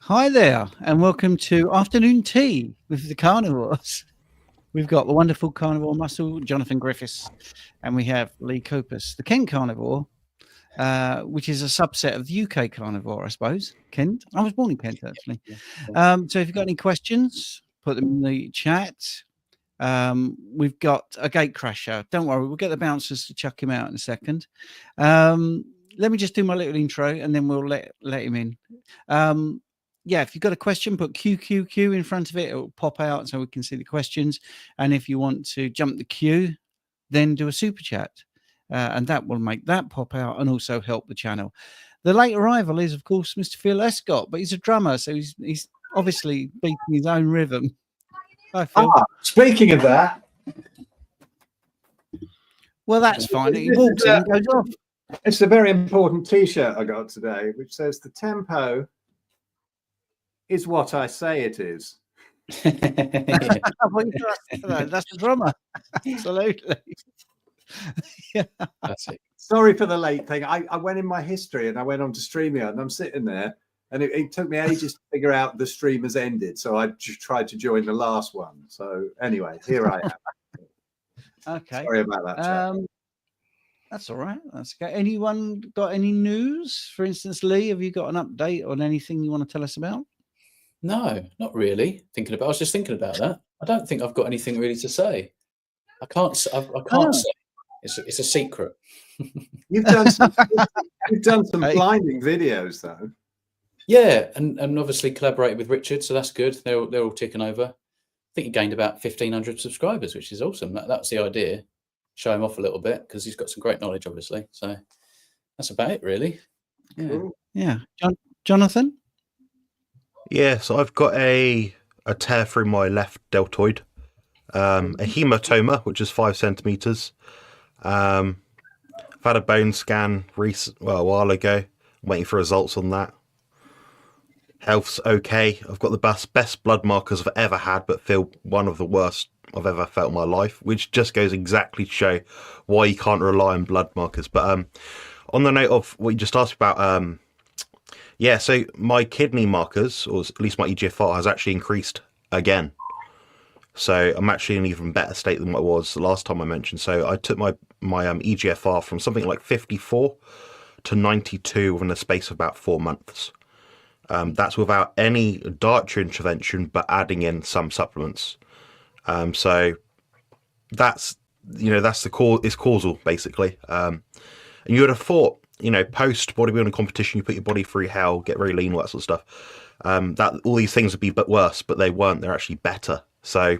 Hi there, and welcome to Afternoon Tea with the Carnivores. We've got the wonderful Carnivore Muscle, Jonathan Griffiths, and we have Lee Copus, the Kent Carnivore, which is a subset of the UK Carnivore, I suppose. Kent? I was born in Kent, actually. So if you've got any questions, put them in the chat. We've got a gate crasher. Don't worry, we'll get the bouncers to chuck him out in a second. Let me just do my little intro, and then we'll let him in. Yeah, if you've got a question, put QQQ in front of it. It will pop out so we can see the questions. And if you want to jump the queue, then do a super chat. And that will make that pop out and also help the channel. The late arrival is, of course, Mr. Phil Escott, but he's a drummer, so he's obviously beating his own rhythm. Hi, Phil. Speaking of that. Well, that's fine. He walks in and goes off. It's a very important T-shirt I got today, which says the tempo is what I say it is. That's the drummer. Absolutely. Yeah. That's it. Sorry for the late thing. I went in my history and I went on to StreamYard and I'm sitting there and it took me ages to figure out the stream has ended. So I just tried to join the last one. So anyway, here I am. Okay. Sorry about that. That's all right. That's okay. Anyone got any news? For instance, Lee, have you got an update on anything you want to tell us about? No, not really. I was just thinking about that. I don't think I've got anything really to say. I can't say. It's a secret. You've done some blinding videos though. Yeah, and obviously collaborated with Richard, so that's good. They're all ticking over. I think he gained about 1,500 subscribers, which is awesome. That's the idea. Show him off a little bit because he's got some great knowledge, obviously. So that's about it, really. Yeah. Cool. Yeah. Jonathan? Yeah, so I've got a tear through my left deltoid, a hematoma, which is 5 centimeters. I've had a bone scan a while ago. I'm waiting for results on that. Health's okay. I've got the best blood markers I've ever had, but feel one of the worst I've ever felt in my life, which just goes exactly to show why you can't rely on blood markers. But on the note of what you just asked about, yeah, so my kidney markers, or at least my EGFR, has actually increased again. So I'm actually in an even better state than what I was the last time I mentioned. So I took my EGFR from something like 54 to 92 within a space of about 4 months. That's without any dietary intervention, but adding in some supplements. So that's the cause. It's causal, basically. And you would have thought, post bodybuilding competition, you put your body through hell, get very lean, all that sort of stuff. That all these things would be but worse, but they weren't. They're actually better. So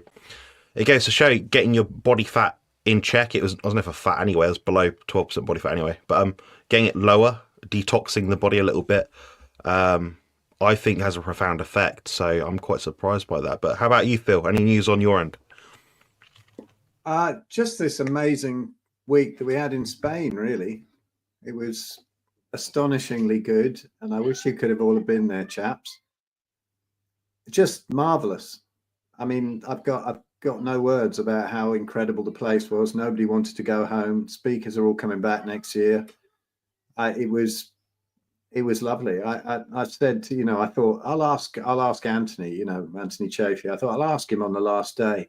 it goes to show getting your body fat in check. I was never fat anyway. I was below 12% body fat anyway. But getting it lower, detoxing the body a little bit, I think has a profound effect. So I'm quite surprised by that. But how about you, Phil? Any news on your end? Just this amazing week that we had in Spain, really. It was astonishingly good, and I wish you could have all been there, chaps. Just marvelous. I mean, I've got no words about how incredible the place was. Nobody wanted to go home. Speakers are all coming back next year. It was lovely. I said, I thought I'll ask Anthony, Anthony Chafee. I thought I'll ask him on the last day,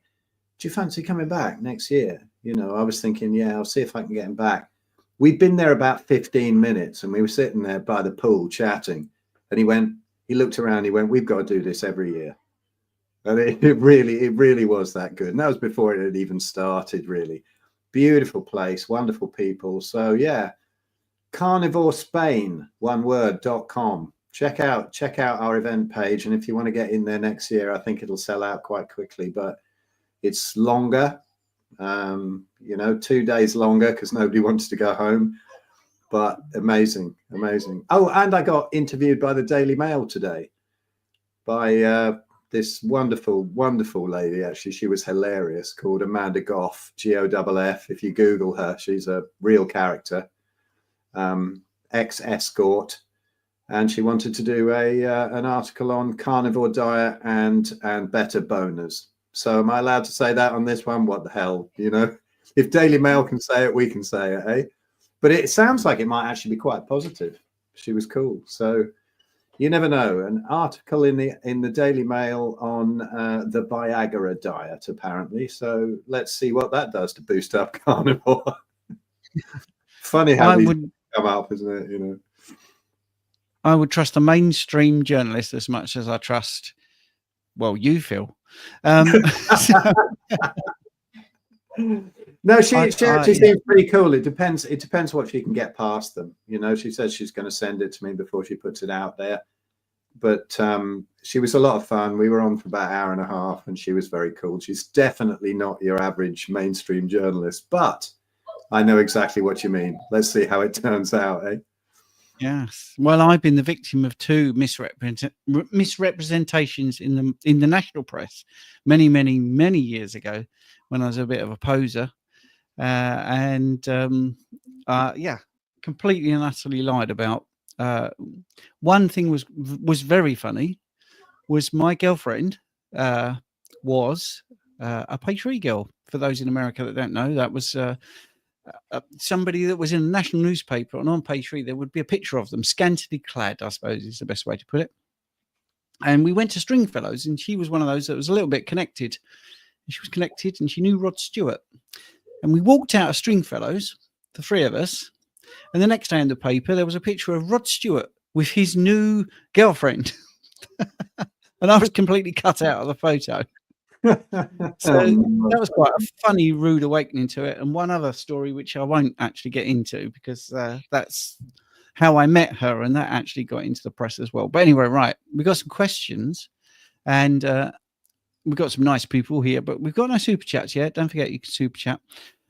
do you fancy coming back next year? I was thinking, yeah, I'll see if I can get him back. We'd been there about 15 minutes and we were sitting there by the pool chatting, and he looked around, he went, we've got to do this every year. And it really was that good. And that was before it had even started, really. Beautiful place, wonderful people. So yeah, Carnivore Spain, oneword.com. Check out our event page. And if you want to get in there next year, I think it'll sell out quite quickly, but it's longer, 2 days longer because nobody wants to go home, but amazing. Oh, and I got interviewed by the Daily Mail today by this wonderful lady. Actually, she was hilarious, called Amanda Goff, Goff. If you Google her, she's a real character, ex-escort, and she wanted to do an article on carnivore diet and better boners. So am I allowed to say that on this one? What the hell, if Daily Mail can say it, we can say it, eh? But it sounds like it might actually be quite positive. She was cool. So You never know. An article in the Daily Mail on the Viagra diet, apparently. So let's see what that does to boost up carnivore. Funny how these come up, isn't it? You know, I would trust a mainstream journalist as much as I trust, well, you, Phil. No, she actually seems pretty cool. It depends what she can get past them. You know, she says she's going to send it to me before she puts it out there. But she was a lot of fun. We were on for about an hour and a half, and she was very cool. She's definitely not your average mainstream journalist, but I know exactly what you mean. Let's see how it turns out, eh? Yes. Well, I've been the victim of two misrepresentations in the national press many, many, many years ago when I was a bit of a poser. Completely and utterly lied about. One thing was very funny was my girlfriend was a pastry girl. For those in America that don't know, that was somebody that was in a national newspaper, and on page 3 there would be a picture of them scantily clad, I suppose is the best way to put it. And we went to Stringfellows, and she was one of those that was a little bit connected. And she was connected, and she knew Rod Stewart. And we walked out of Stringfellows, the three of us, and the next day in the paper there was a picture of Rod Stewart with his new girlfriend. And I was completely cut out of the photo. So that was quite a funny, rude awakening to it. And one other story, which I won't actually get into because that's how I met her, and that actually got into the press as well. But anyway, right, we got some questions, and we've got some nice people here, but we've got no super chats yet. Don't forget you can super chat.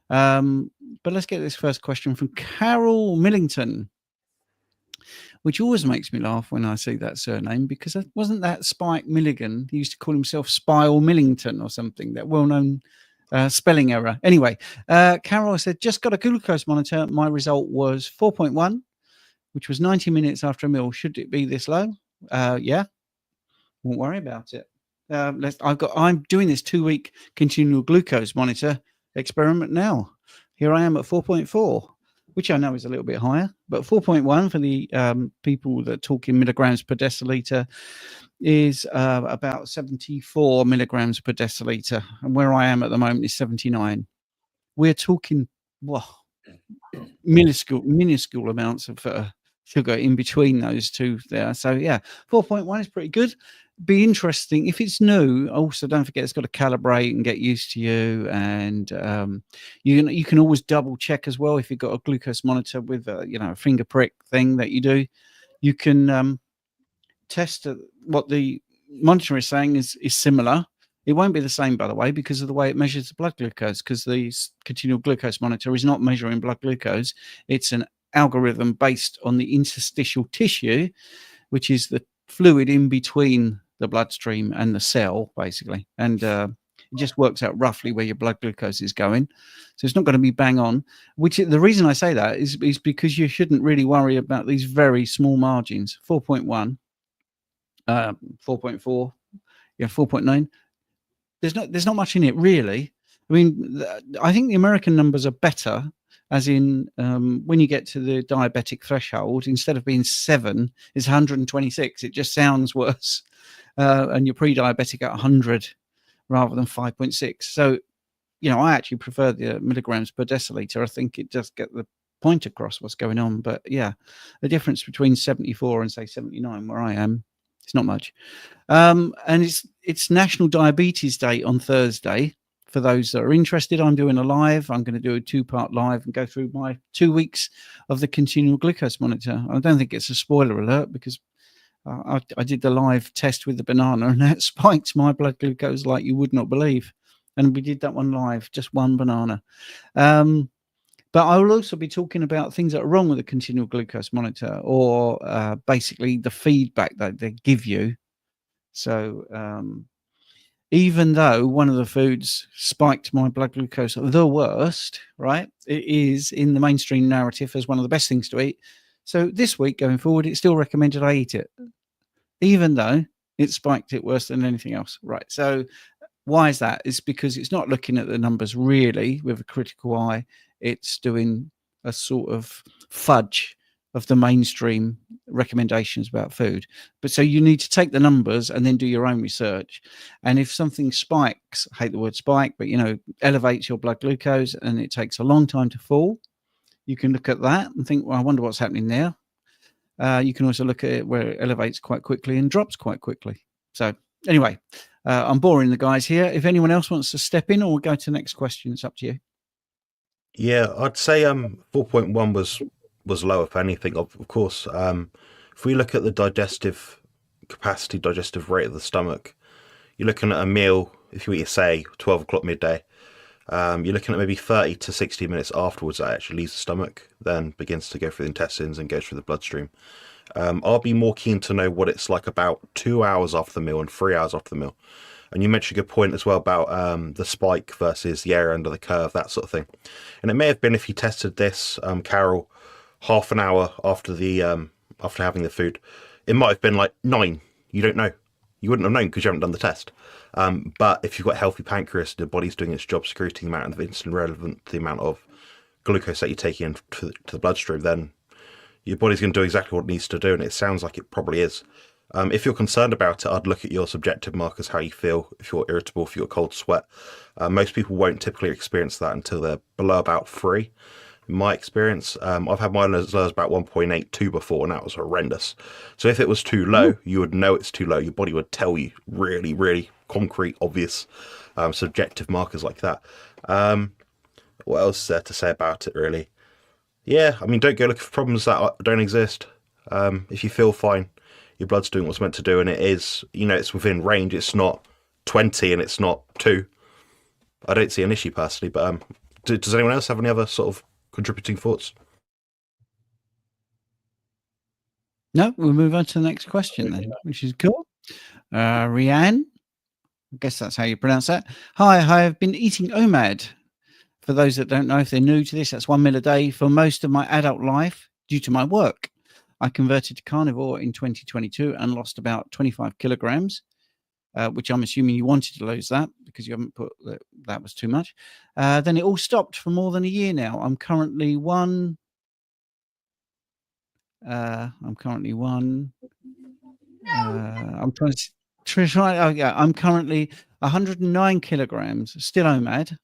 But let's get this first question from Carol Millington, which always makes me laugh when I see that surname, because wasn't that Spike Milligan? He used to call himself Spile Millington or something, that well-known spelling error. Anyway, Carol said, just got a glucose monitor. My result was 4.1, which was 90 minutes after a meal. Should it be this low? Yeah, won't worry about it. I'm doing this 2-week continual glucose monitor experiment now. Here I am at 4.4. which I know is a little bit higher, but 4.1 for the people that talk in milligrams per deciliter is about 74 milligrams per deciliter. And where I am at the moment is 79. We're talking, minuscule amounts of sugar in between those two there. So yeah, 4.1 is pretty good. Be interesting if it's new. Also, don't forget it's got to calibrate and get used to you, and you can always double check as well if you've got a glucose monitor with a finger prick thing that you do. You can test what the monitor is saying is similar. It won't be the same, by the way, because of the way it measures the blood glucose, because the continual glucose monitor is not measuring blood glucose. It's an algorithm based on the interstitial tissue, which is the fluid in between the bloodstream and the cell, basically. And it just works out roughly where your blood glucose is going. So it's not going to be bang on, the reason I say that is because you shouldn't really worry about these very small margins. 4.1, 4.4, 4.9. There's not much in it, really. I mean, I think the American numbers are better, as in when you get to the diabetic threshold, instead of being 7, it's 126. It just sounds worse. And you're pre-diabetic at 100 rather than 5.6. So, I actually prefer the milligrams per deciliter. I think it does get the point across what's going on. But yeah, the difference between 74 and say 79, where I am, it's not much. And it's National Diabetes Day on Thursday. For those that are interested, I'm doing a live. I'm going to do a 2-part live and go through my 2 weeks of the continual glucose monitor. I don't think it's a spoiler alert, because I did the live test with the banana, and that spiked my blood glucose like you would not believe. And we did that one live, just one banana. But I will also be talking about things that are wrong with the continual glucose monitor, or basically the feedback that they give you. So even though one of the foods spiked my blood glucose the worst, right, it is in the mainstream narrative as one of the best things to eat. So this week going forward, it's still recommended I eat it, even though it spiked it worse than anything else. Right. So why is that? It's because it's not looking at the numbers really with a critical eye. It's doing a sort of fudge of the mainstream recommendations about food. But so you need to take the numbers and then do your own research. And if something spikes, I hate the word spike, but elevates your blood glucose and it takes a long time to fall, you can look at that and think, well, I wonder what's happening there. You can also look at it where it elevates quite quickly and drops quite quickly. So anyway, I'm boring the guys here. If anyone else wants to step in, or we'll go to the next question, it's up to you. Yeah, I'd say 4.1 was low, if anything. Of course, if we look at the digestive capacity, digestive rate of the stomach, you're looking at a meal, if you eat, say, 12 o'clock midday, you're looking at maybe 30 to 60 minutes afterwards that actually leaves the stomach, then begins to go through the intestines and goes through the bloodstream. I'll be more keen to know what it's like about 2 hours after the meal and 3 hours after the meal. And you mentioned a good point as well about the spike versus the area under the curve, that sort of thing. And it may have been if you tested this, Carol, half an hour after after having the food, it might have been like 9. You don't know. You wouldn't have known because you haven't done the test. But if you've got healthy pancreas, the body's doing its job secreting the amount of insulin relevant to the amount of glucose that you're taking into the bloodstream, then your body's going to do exactly what it needs to do, and it sounds like it probably is. If you're concerned about it, I'd look at your subjective markers, how you feel, if you're irritable, if you're cold sweat. Most people won't typically experience that until they're below about 3. In my experience, I've had mine as low as about 1.82 before, and that was horrendous. So if it was too low, you would know it's too low. Your body would tell you really, really concrete, obvious subjective markers like that. What else is there to say about it, really? Yeah, I mean, don't go looking for problems that don't exist. If you feel fine, your blood's doing what's meant to do, and it is, it's within range. It's not 20 and it's not 2. I don't see an issue personally, but does anyone else have any other sort of contributing thoughts? No, we'll move on to the next question then, which is cool. Rian, I guess that's how you pronounce that. Hi, I have been eating OMAD. For those that don't know, if they're new to this, that's 1 meal a day for most of my adult life due to my work. I converted to carnivore in 2022 and lost about 25 kilograms, which I'm assuming you wanted to lose that because you haven't put that was too much. Then it all stopped for more than a year now. I'm currently I'm currently 109 kilograms, still OMAD,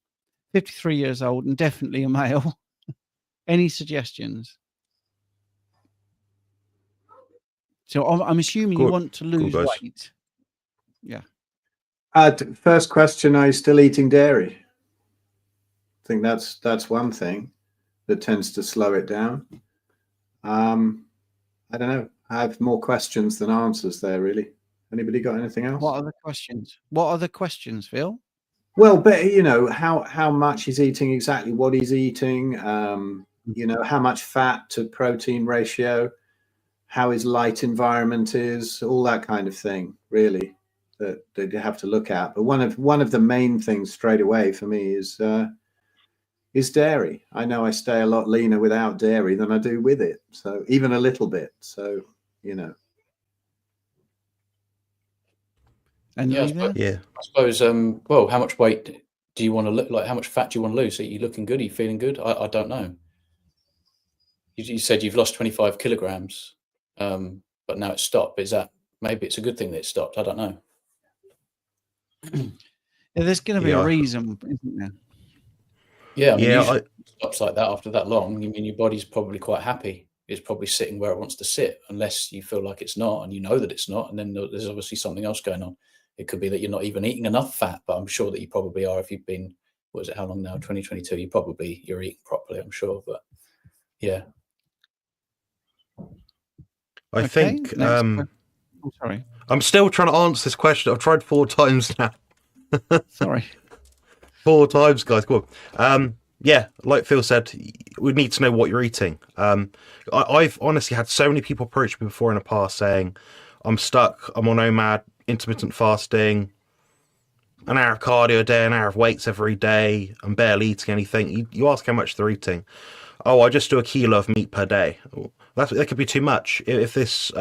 53 years old, and definitely a male. Any suggestions? So I'm assuming you want to lose weight. Yeah. First question: are you still eating dairy? I think that's one thing that tends to slow it down. I don't know. I have more questions than answers there, really. Anybody got anything else? What are the questions? What are the questions, Phil? Well, but how much he's eating, exactly what he's eating, how much fat to protein ratio, how his light environment is, all that kind of thing, really, that you have to look at. But one of the main things straight away for me is dairy. I know I stay a lot leaner without dairy than I do with it. So even a little bit. So, And I suppose, well, how much weight do you want to look like? How much fat do you want to lose? Are you looking good? Are you feeling good? I don't know. You said you've lost 25 kilograms, but now it's stopped. Is that, maybe it's a good thing that it stopped? I don't know. There's going to be a reason, isn't there? Yeah, I mean, usually it stops like that after that long. I mean, your body's probably quite happy. It's probably sitting where it wants to sit, unless you feel like it's not, and you know that it's not, and then there's obviously something else going on. It could be that you're not even eating enough fat, but I'm sure that you probably are. If you've been, how long now? 2022. You're eating properly, I'm sure. But yeah, I think. Sorry, I'm still trying to answer this question. I've tried 4 times now. Sorry. 4 times, guys. Go on. Yeah, like Phil said, we need to know what you're eating. I've honestly had so many people approach me before in the past saying, I'm stuck, I'm on OMAD, intermittent fasting, an hour of cardio a day, an hour of weights every day, I'm barely eating anything. You ask how much they're eating. Oh, I just do a kilo of meat per day. That could be too much. If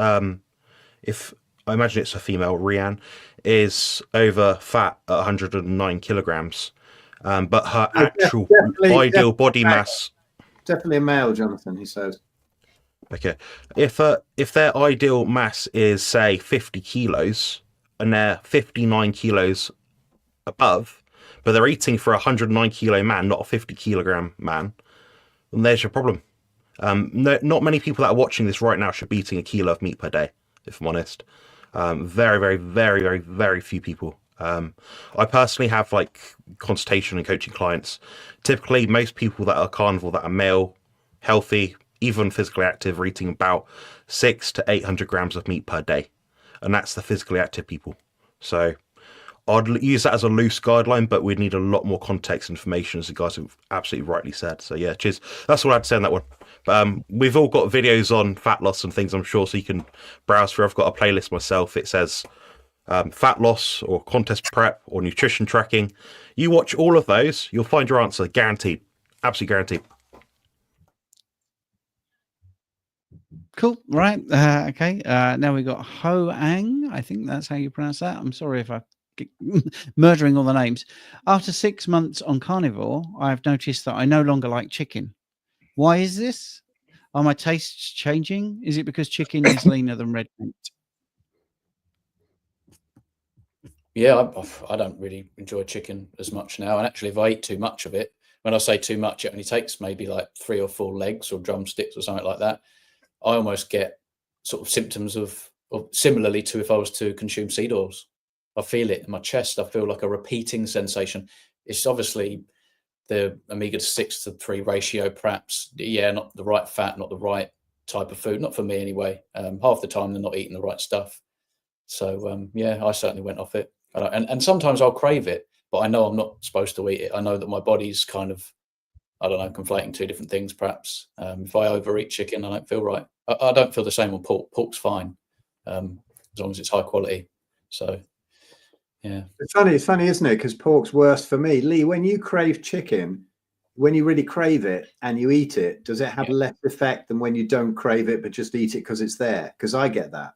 I imagine it's a female, Rian, is over fat at 109 kilograms, but her actual ideal body mass. Definitely a male, Jonathan, he says. Okay. If their ideal mass is say 50 kilos and they're 59 kilos above, but they're eating for a 109 kilo man, not a 50 kilogram man, then there's your problem. No, not many people that are watching this right now should be eating a kilo of meat per day, if I'm honest. Very, very, very, very, very few people. I personally have like consultation and coaching clients. Typically, most people that are carnivore, that are male, healthy, even physically active, are eating about 600 to 800 grams of meat per day, and that's the physically active people. So I'd use that as a loose guideline, but we'd need a lot more context information, as the guys have absolutely rightly said. So yeah, cheers. That's all I had to say on that one. We've all got videos on fat loss and things, I'm sure, so you can browse through. I've got a playlist myself. It says fat loss or contest prep or nutrition tracking. You watch all of those, you'll find your answer, guaranteed. Absolutely guaranteed. Cool. Right. Okay. Now we got Ho Ang. I think that's how you pronounce that. I'm sorry if I keep murdering all the names. After 6 months on carnivore, I've noticed that I no longer like chicken. Why is this? Are my tastes changing? Is it because chicken is leaner than red meat? Yeah, I don't really enjoy chicken as much now. And actually, if I eat too much of it, when I say too much, it only takes maybe like 3 or 4 legs or drumsticks or something like that. I almost get sort of symptoms of similarly to if I was to consume seed oils. I feel it in my chest. I feel like a repeating sensation. It's obviously the omega-6 to 3 ratio, perhaps. Yeah, not the right fat, not the right type of food. Not for me anyway. Half the time they're not eating the right stuff. So yeah, I certainly went off it. And sometimes I'll crave it, but I know I'm not supposed to eat it. I know that my body's kind of, I don't know, conflating 2 different things, perhaps. If I overeat chicken, I don't feel right. I don't feel the same on pork. Pork's fine, as long as it's high quality. So, yeah. It's funny, isn't it? Because pork's worse for me. Lee, when you crave chicken, when you really crave it and you eat it, does it have less effect than when you don't crave it but just eat it because it's there? Because I get that.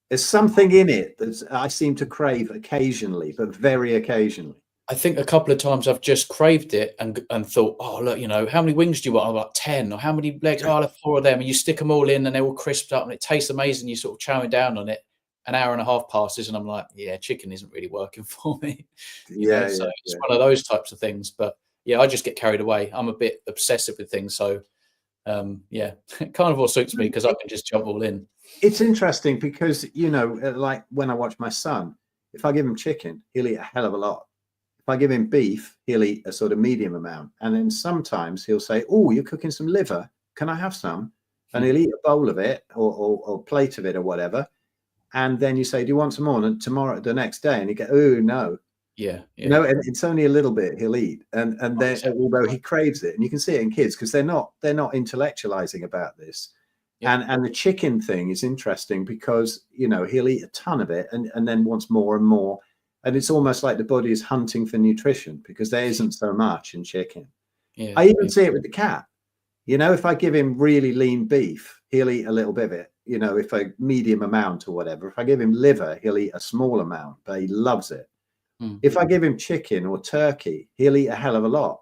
There's something in it that I seem to crave occasionally, but very occasionally. I think a couple of times I've just craved it and thought, oh, look, how many wings do you want? I'm like 10. Or how many legs? Oh, I'll have 4 of them. And you stick them all in and they're all crisped up and it tastes amazing. You sort of chowing down on it. An hour and a half passes and I'm like, yeah, chicken isn't really working for me. It's one of those types of things. But yeah, I just get carried away. I'm a bit obsessive with things. So yeah, carnivore suits me because I can just jump all in. It's interesting because, like when I watch my son, if I give him chicken, he'll eat a hell of a lot. If I give him beef, he'll eat a sort of medium amount. And then sometimes he'll say, oh, you're cooking some liver. Can I have some? And he'll eat a bowl of it or a plate of it or whatever. And then you say, do you want some more? And tomorrow, the next day, and he goes, oh, no. Yeah. No, and it's only a little bit he'll eat. And then, although he craves it, and you can see it in kids because they're not intellectualizing about this. Yeah. And the chicken thing is interesting because, he'll eat a ton of it and then wants more and more. And it's almost like the body is hunting for nutrition because there isn't so much in chicken. Yeah, I even see it with the cat. If I give him really lean beef, he'll eat a little bit of it, if a medium amount or whatever. If I give him liver, he'll eat a small amount, but he loves it. If I give him chicken or turkey, he'll eat a hell of a lot.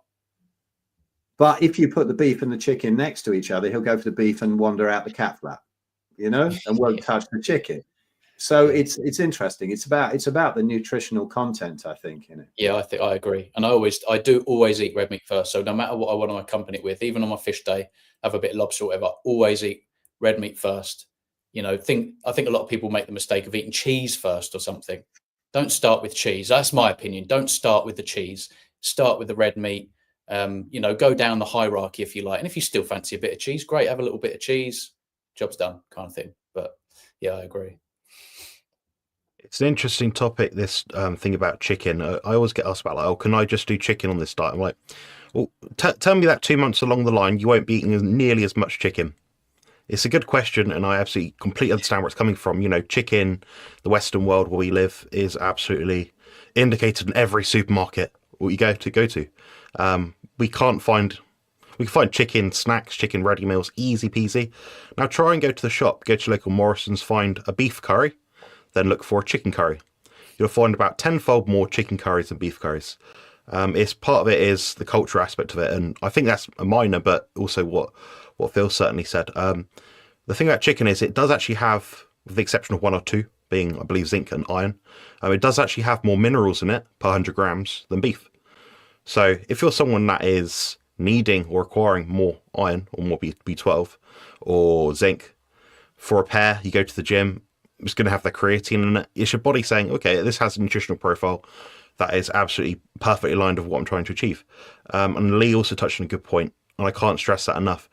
But if you put the beef and the chicken next to each other, he'll go for the beef and wander out the cat flap, and won't touch the chicken. So it's interesting. It's about the nutritional content, I think, in it. Yeah, I agree. And I do always eat red meat first. So no matter what I want to accompany it with, even on my fish day, have a bit of lobster or whatever, always eat red meat first. I think a lot of people make the mistake of eating cheese first or something. Don't start with cheese. That's my opinion. Don't start with the cheese. Start with the red meat. Go down the hierarchy if you like. And if you still fancy a bit of cheese, great. Have a little bit of cheese. Job's done, kind of thing. But yeah, I agree. It's an interesting topic, this thing about chicken. I always get asked about, like, oh, can I just do chicken on this diet? I'm like, well, tell me that 2 months along the line, you won't be eating nearly as much chicken. It's a good question, and I absolutely completely understand where it's coming from. Chicken, the Western world where we live, is absolutely indicated in every supermarket what you go to. We can find chicken snacks, chicken ready meals, easy peasy. Now try and go to the shop, go to local Morrison's, find a beef curry, then look for a chicken curry. You'll find about 10-fold more chicken curries than beef curries. It's part of it is the cultural aspect of it, and I think that's a minor, but also what what Phil certainly said. The thing about chicken is it does actually have, with the exception of 1 or 2 being, I believe, zinc and iron, it does actually have more minerals in it per 100 grams than beef. So if you're someone that is needing or requiring more iron or more B12 or zinc for repair, you go to the gym, it's going to have the creatine in it. It's your body saying, okay, this has a nutritional profile that is absolutely perfectly aligned with what I'm trying to achieve. And Lee also touched on a good point, and I can't stress that enough.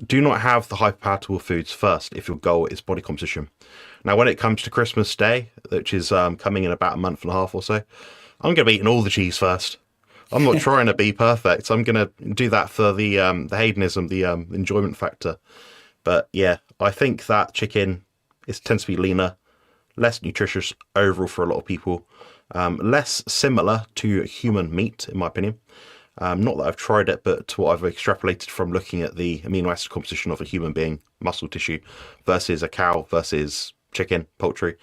Do not have the hyperpalatable foods first if your goal is body composition. Now, when it comes to Christmas Day, which is coming in about a month and a half or so, I'm going to be eating all the cheese first. I'm not trying to be perfect. I'm going to do that for the hedonism, the enjoyment factor. But yeah, I think that chicken tends to be leaner, less nutritious overall for a lot of people, less similar to human meat, in my opinion. Not that I've tried it, but to what I've extrapolated from looking at the amino acid composition of a human being, muscle tissue, versus a cow, versus chicken, poultry.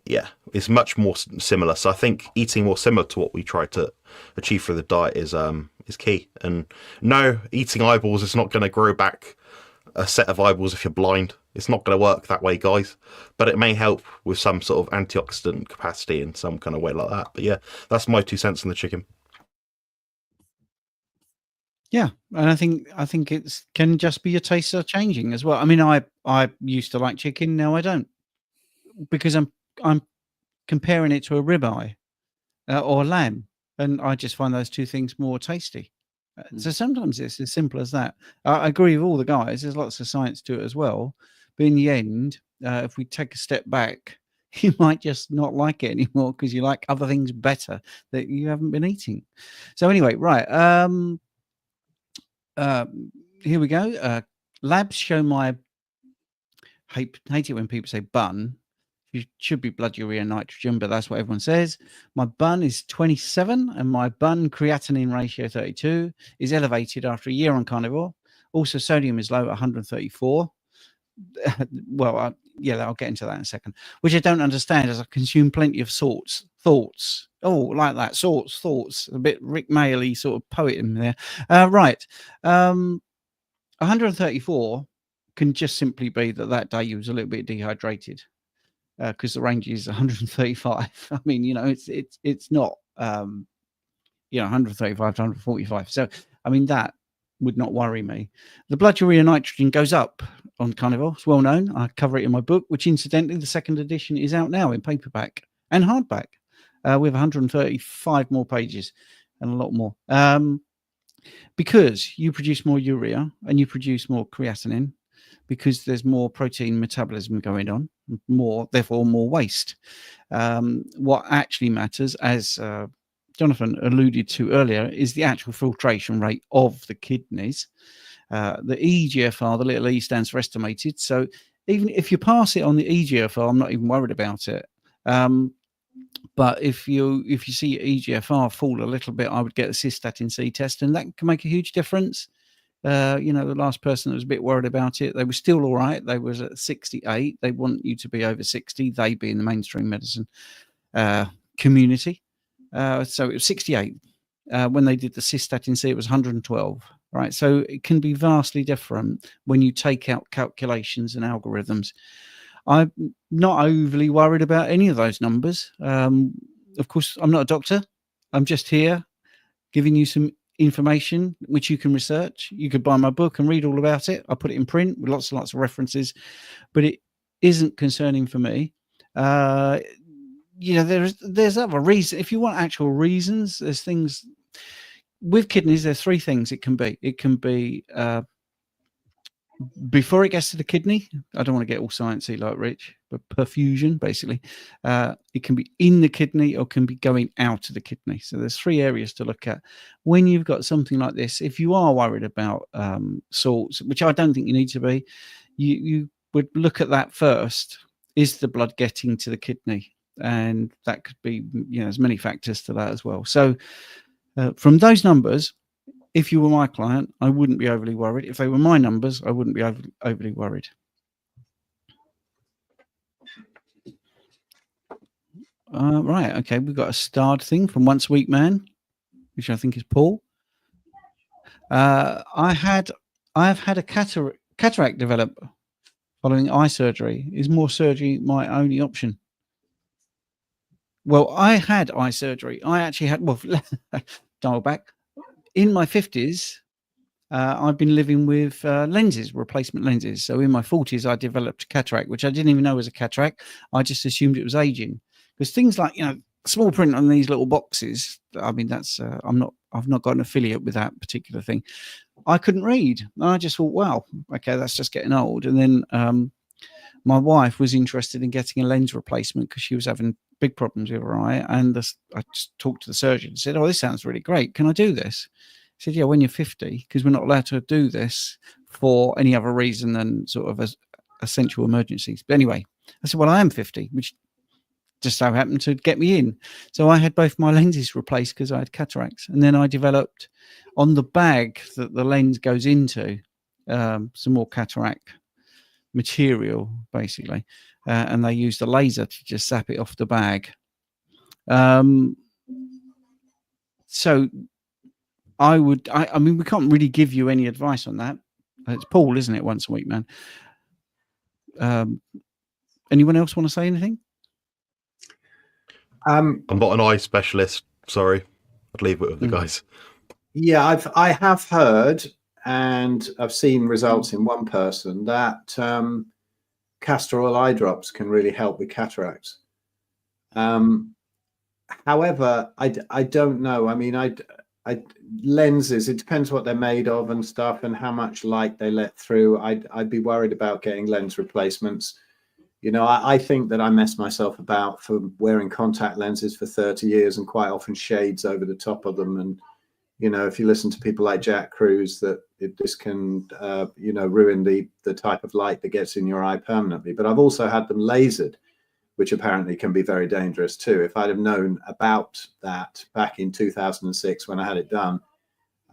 Yeah, it's much more similar. So I think eating more similar to what we try to achieve through the diet is key. And no, eating eyeballs is not going to grow back a set of eyeballs if you're blind. It's not going to work that way, guys. But it may help with some sort of antioxidant capacity in some kind of way like that. But yeah, that's my 2 cents on the chicken. Yeah, and I think it's can just be your tastes are changing as well. I mean, I used to like chicken, now I don't, because I'm comparing it to a ribeye or lamb, and I just find those two things more tasty. So sometimes it's as simple as that. I agree with all the guys. There's lots of science to it as well, but in the end, if we take a step back, you might just not like it anymore because you like other things better that you haven't been eating. So anyway, right. Here we go. Labs show my hate it when people say bun. You should be blood urea nitrogen, but that's what everyone says. My bun is 27 and my bun creatinine ratio 32 is elevated after a year on carnivore. Also, sodium is low at 134. Well, yeah, I'll get into that in a second, which I don't understand as I consume plenty of thoughts. Oh, like that, thoughts. A bit Rick Mayally sort of poet in there. Right. 134 can just simply be that day you was a little bit dehydrated. Because the range is 135. I mean, it's not 135 to 145. So I mean that would not worry me. The blood urea nitrogen goes up on Carnivore. It's well known. I cover it in my book, which incidentally the second edition is out now in paperback and hardback. We have 135 more pages and a lot more. Because you produce more urea and you produce more creatinine, because there's more protein metabolism going on, therefore more waste. What actually matters, as Jonathan alluded to earlier, is the actual filtration rate of the kidneys. The EGFR, the little e stands for estimated. So even if you pass it on the EGFR, I'm not even worried about it. But if you see EGFR fall a little bit, I would get a cystatin C test, and that can make a huge difference. The last person that was a bit worried about it, they were still all right. They was at 68. They want you to be over 60. They be in the mainstream medicine community. So it was 68. When they did the cystatin C, it was 112. Right. So it can be vastly different when you take out calculations and algorithms. I'm not overly worried about any of those numbers. Of course, I'm not a doctor. I'm just here giving you some information which you can research. You could buy my book and read all about it. I put it in print with lots and lots of references, but it isn't concerning for me. There's other reasons. If you want actual reasons, there's things with kidneys. There's 3 things it can be. It can be before it gets to the kidney. I don't want to get all sciencey like Rich, but perfusion basically. It can be in the kidney or can be going out of the kidney. So there's 3 areas to look at when you've got something like this. If you are worried about salts, which I don't think you need to be, you would look at that first. Is the blood getting to the kidney? And that could be, there's many factors to that as well. So from those numbers, if you were my client, I wouldn't be overly worried. If they were my numbers, I wouldn't be overly worried. Right. Okay. We've got a starred thing from Once a Week Man, which I think is Paul. I I have had a cataract develop following eye surgery. Is more surgery my only option? Well, I had eye surgery. I actually had, well, dial back. In my 50s, I've been living with lenses, replacement lenses. So in my 40s, I developed cataract, which I didn't even know was a cataract. I just assumed it was aging. Because things like, small print on these little boxes, I mean, that's, I've not got an affiliate with that particular thing. I couldn't read. I just thought, well, okay, that's just getting old. And then my wife was interested in getting a lens replacement because she was having big problems with her eye. And I just talked to the surgeon and said, oh, this sounds really great. Can I do this? He said, yeah, when you're 50, because we're not allowed to do this for any other reason than sort of essential emergencies. But anyway, I said, well, I am 50, which just so happened to get me in. So I had both my lenses replaced because I had cataracts. And then I developed on the bag that the lens goes into some more cataract material, basically. And they used a laser to just zap it off the bag. So I mean, we can't really give you any advice on that. It's Paul, isn't it? Once a week, man. Anyone else want to say anything? I'm not an eye specialist. Sorry, I'd leave it with the guys. Yeah, I have heard, and I've seen results in one person that castor oil eye drops can really help with cataracts. However, I don't know. I mean, lenses, it depends what they're made of and stuff, and how much light they let through. I'd be worried about getting lens replacements. I think that I messed myself about for wearing contact lenses for 30 years and quite often shades over the top of them. And, if you listen to people like Jack Cruz, that this can, ruin the type of light that gets in your eye permanently. But I've also had them lasered, which apparently can be very dangerous too. If I'd have known about that back in 2006 when I had it done,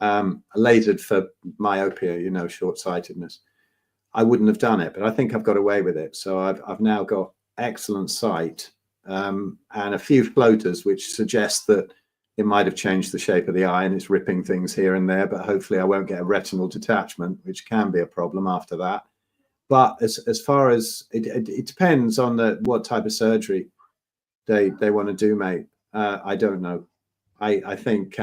lasered for myopia, short-sightedness, I wouldn't have done it, but I think I've got away with it. So I've now got excellent sight and a few floaters, which suggest that it might have changed the shape of the eye and it's ripping things here and there, but hopefully I won't get a retinal detachment, which can be a problem after that. But as far as it depends on what type of surgery they want to do, mate. I don't know. I think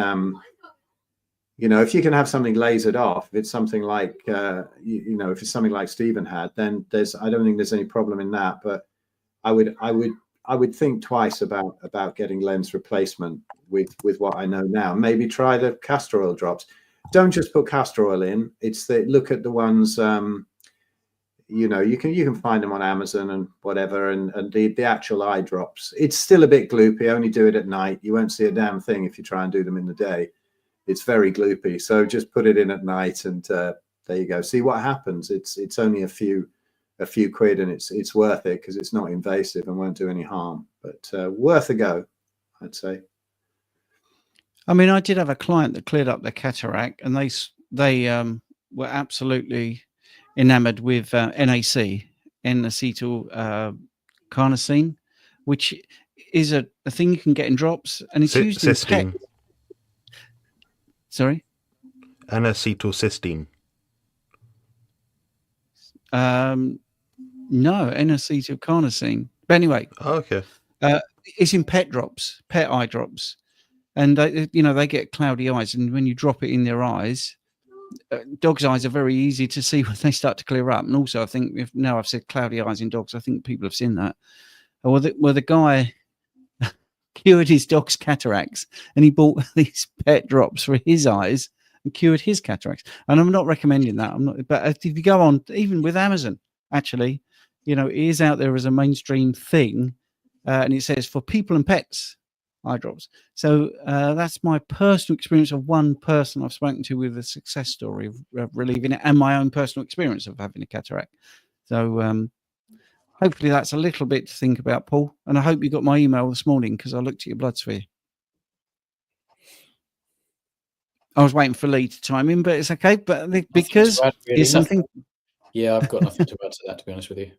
if you can have something lasered off, if it's something like if it's something like Stephen had, then I don't think there's any problem in that. But I would think twice about getting lens replacement with what I know now. Maybe try the castor oil drops. Don't just put castor oil in. Look at the ones. You can find them on Amazon and whatever, and the actual eye drops. It's still a bit gloopy. Only do it at night. You won't see a damn thing if you try and do them in the day. It's very gloopy. So just put it in at night, and there you go. See what happens. It's only a few quid, and it's worth it because it's not invasive and won't do any harm. But worth a go, I'd say. I mean, I did have a client that cleared up their cataract, and they were absolutely enamored with NAC, N-acetyl carnosine, which is a thing you can get in drops, and it's used in pet. Sorry? N-acetylcysteine. No, N-acetyl carnosine. But anyway, okay. It's in pet eye drops, and they get cloudy eyes, and when you drop it in their eyes, dogs' eyes are very easy to see when they start to clear up. And also, I think now I've said cloudy eyes in dogs, I think people have seen that. Well, the guy cured his dog's cataracts, and he bought these pet drops for his eyes and cured his cataracts. And I'm not recommending that. But if you go on, even with Amazon, actually, it is out there as a mainstream thing, and it says for people and pets eye drops. So that's my personal experience of one person I've spoken to with a success story of relieving it, and my own personal experience of having a cataract. So hopefully that's a little bit to think about, Paul. And I hope you got my email this morning, because I looked at your bloods for you. I was waiting for Lee to chime in, but it's okay. But because it's something. Yeah, I've got nothing to add to that, to be honest with you.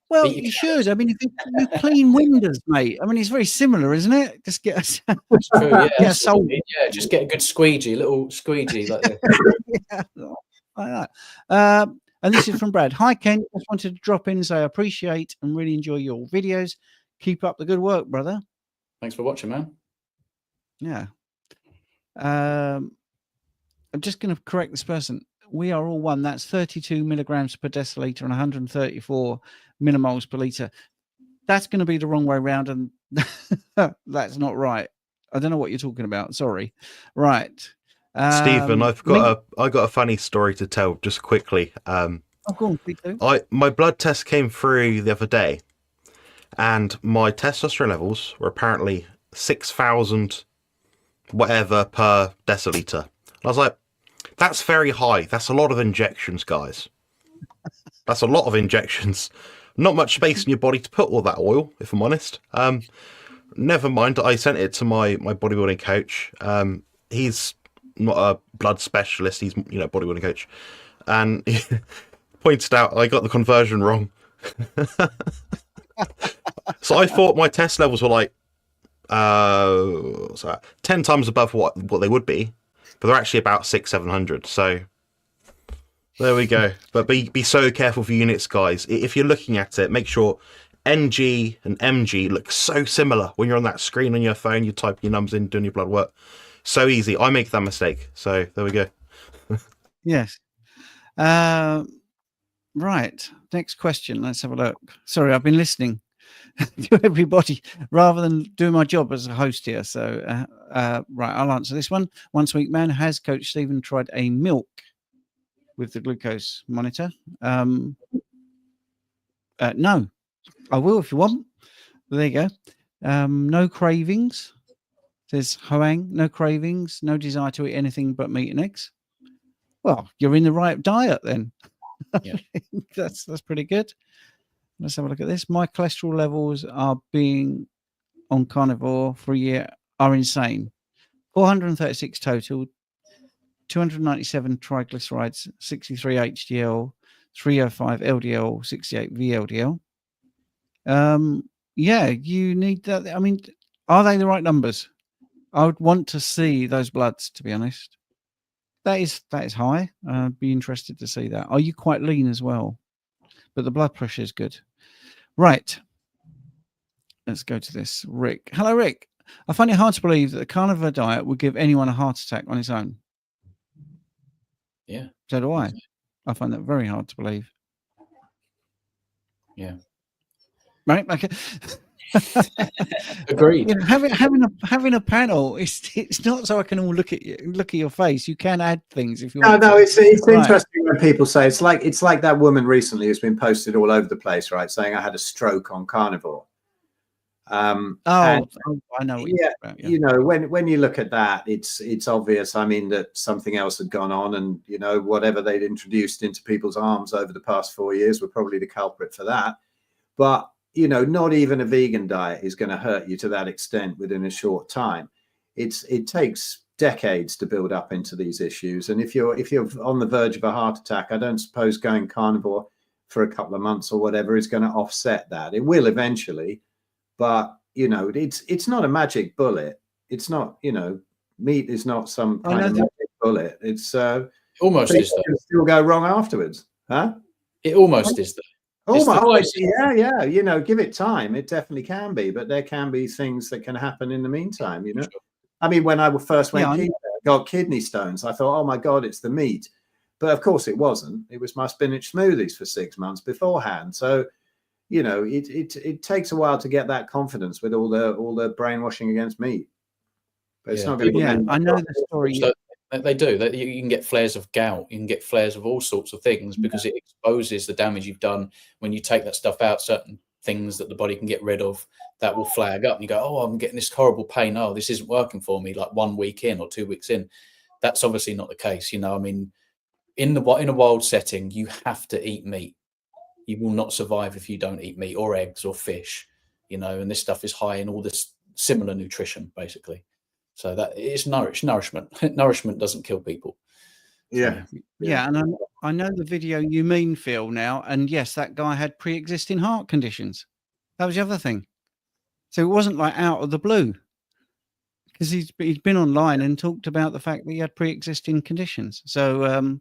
Well, you should. I mean, if you clean windows, mate. I mean, it's very similar, isn't it? Just get It's true, yeah. Just get a good squeegee, little squeegee like this. Yeah. like that. And this is from Brad. Hi, Ken. Just wanted to drop in and say I appreciate and really enjoy your videos. Keep up the good work, brother. Thanks for watching, man. Yeah. I'm just going to correct this person. We are all one. That's 32 milligrams per deciliter and 134 millimoles per liter. That's going to be the wrong way around, and that's not right. I don't know what you're talking about. Sorry. Right. Stephen, I got a funny story to tell just quickly. Oh, go on, please do. My blood test came through the other day, and my testosterone levels were apparently 6,000 whatever per deciliter. I was like, that's very high. That's a lot of injections, guys. That's a lot of injections. Not much space in your body to put all that oil, if I'm honest. Never mind. I sent it to my bodybuilding coach. He's not a blood specialist. He's bodybuilding coach, and he pointed out I got the conversion wrong. So I thought my test levels were like 10 times above what they would be, but they're actually about 600-700. So there we go. But be so careful for units, guys. If you're looking at it, make sure NG and MG look so similar when you're on that screen on your phone. You type your numbers in, doing your blood work. So easy. I make that mistake. So there we go. Yes. Right. Next question. Let's have a look. Sorry, I've been listening to everybody rather than doing my job as a host here. So, right, I'll answer this one. Once a week man, has Coach Stephen tried a milk with the glucose monitor? No, I will if you want. There you go. No cravings. Says Hoang, no cravings, no desire to eat anything but meat and eggs. Well, you're in the right diet then. Yeah. That's pretty good. Let's have a look at this. My cholesterol levels are being on Carnivore for a year are insane. 436 total, 297 triglycerides, 63 HDL, 305 LDL, 68 VLDL. Yeah, you need that. I mean, are they the right numbers? I would want to see those bloods, to be honest. That is high. I'd be interested to see that. Are you quite lean as well? But the blood pressure is good. Right. Let's go to this. Rick. Hello, Rick. I find it hard to believe that the carnivore diet would give anyone a heart attack on its own. Yeah. So do I. I find that very hard to believe. Yeah. Right? Okay. Agreed. You know, having a panel, it's not so I can all look at your face. You can add things if you want. No, it's Right. interesting when people say it's like that woman recently who's been posted all over the place, right? Saying I had a stroke on Carnivore. I know what you're talking about. Yeah. You know, when you look at that, it's obvious. I mean, that something else had gone on, and you know, whatever they'd introduced into people's arms over the past 4 years were probably the culprit for that. But you know, not even a vegan diet is going to hurt you to that extent within a short time. It takes decades to build up into these issues, and if you're on the verge of a heart attack, I don't suppose going carnivore for a couple of months or whatever is going to offset that. It will eventually, but you know, it's not a magic bullet. It's not, you know, meat is not some kind of magic bullet. It's almost is though. Can still go wrong afterwards, huh? It almost is though. Yeah. You know, give it time. It definitely can be, but there can be things that can happen in the meantime. You know, sure. I mean, when I first went keto, I got kidney stones. I thought, oh my God, it's the meat, but of course it wasn't. It was my spinach smoothies for 6 months beforehand. So, you know, it takes a while to get that confidence with all the brainwashing against meat. But it's not going to. Yeah, I know the story. So they do. You can get flares of gout. You can get flares of all sorts of things because it exposes the damage you've done. When you take that stuff out, certain things that the body can get rid of, that will flag up. And you go, oh, I'm getting this horrible pain. Oh, this isn't working for me. Like 1 week in or 2 weeks in. That's obviously not the case. You know, I mean, in a wild setting, you have to eat meat. You will not survive if you don't eat meat or eggs or fish. You know, and this stuff is high in all this similar nutrition, basically. So that it's nourishment. Nourishment doesn't kill people. Yeah. And I know the video you mean, Phil, now. And yes, that guy had pre-existing heart conditions. That was the other thing. So it wasn't like out of the blue, because he's been online and talked about the fact that he had pre-existing conditions. So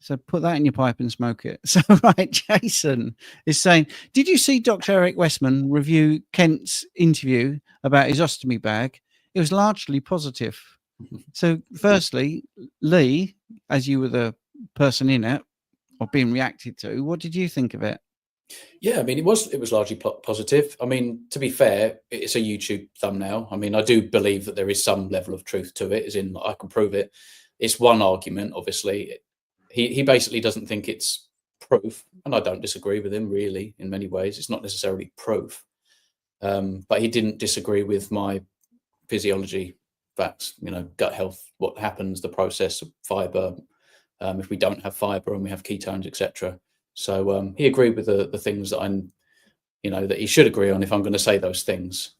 So put that in your pipe and smoke it. So, right, Jason is saying, did you see Dr. Eric Westman review Kent's interview about his ostomy bag? It was largely positive. So, firstly, Lee, as you were the person in it or being reacted to, what did you think of it? Yeah, I mean, it was largely positive. I mean, to be fair, it's a YouTube thumbnail. I mean, I do believe that there is some level of truth to it, as in I can prove it. It's one argument, obviously. He basically doesn't think it's proof, and I don't disagree with him really in many ways. It's not necessarily proof, but he didn't disagree with my physiology facts, you know, gut health, what happens, the process of fiber, if we don't have fiber and we have ketones, etc. So he agreed with the things that I'm, you know, that he should agree on if I'm going to say those things.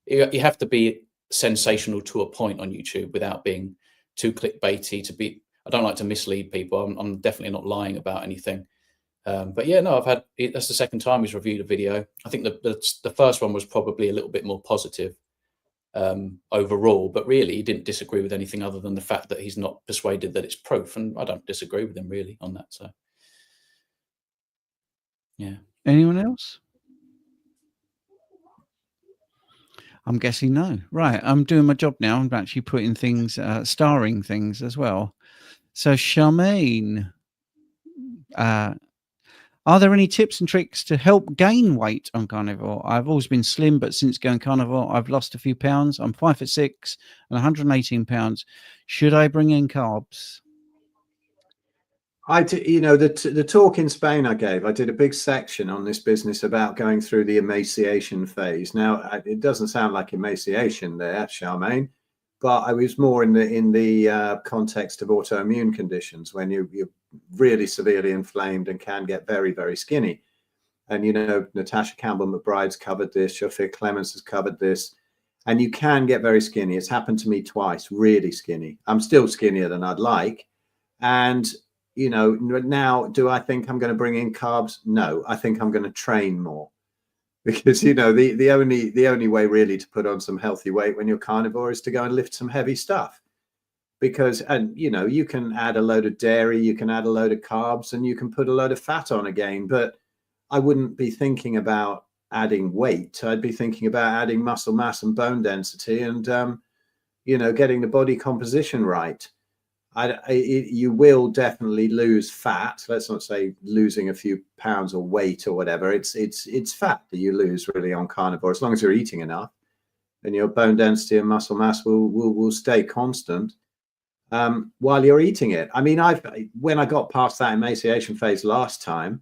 You have to be sensational to a point on YouTube without being too clickbaity. I don't like to mislead people. I'm definitely not lying about anything. But yeah, no, that's the second time he's reviewed a video. I think the first one was probably a little bit more positive overall, but really he didn't disagree with anything other than the fact that he's not persuaded that it's proof, and I don't disagree with him really on that. So yeah. Anyone else? I'm guessing no. Right, I'm doing my job now. I'm actually putting things, starring things as well. So Charmaine, are there any tips and tricks to help gain weight on carnivore? I've always been slim, but since going carnivore, I've lost a few pounds. I'm 5'6" and 118 pounds. Should I bring in carbs? The talk in Spain I gave, I did a big section on this business about going through the emaciation phase. Now, it doesn't sound like emaciation there, Charmaine, but I was more in the context of autoimmune conditions when you're really severely inflamed and can get very, very skinny. And, you know, Natasha Campbell-McBride's covered this, Shafir Clemens has covered this, and you can get very skinny. It's happened to me twice, really skinny. I'm still skinnier than I'd like. And, you know, now, do I think I'm going to bring in carbs? No, I think I'm going to train more. Because, you know, the only way really to put on some healthy weight when you're carnivore is to go and lift some heavy stuff. Because, and, you know, you can add a load of dairy, you can add a load of carbs, and you can put a load of fat on again. But I wouldn't be thinking about adding weight. I'd be thinking about adding muscle mass and bone density and, you know, getting the body composition right. You will definitely lose fat. Let's not say losing a few pounds of weight or whatever. It's fat that you lose really on carnivore, as long as you're eating enough, and your bone density and muscle mass will stay constant while you're eating it. I mean, when I got past that emaciation phase last time,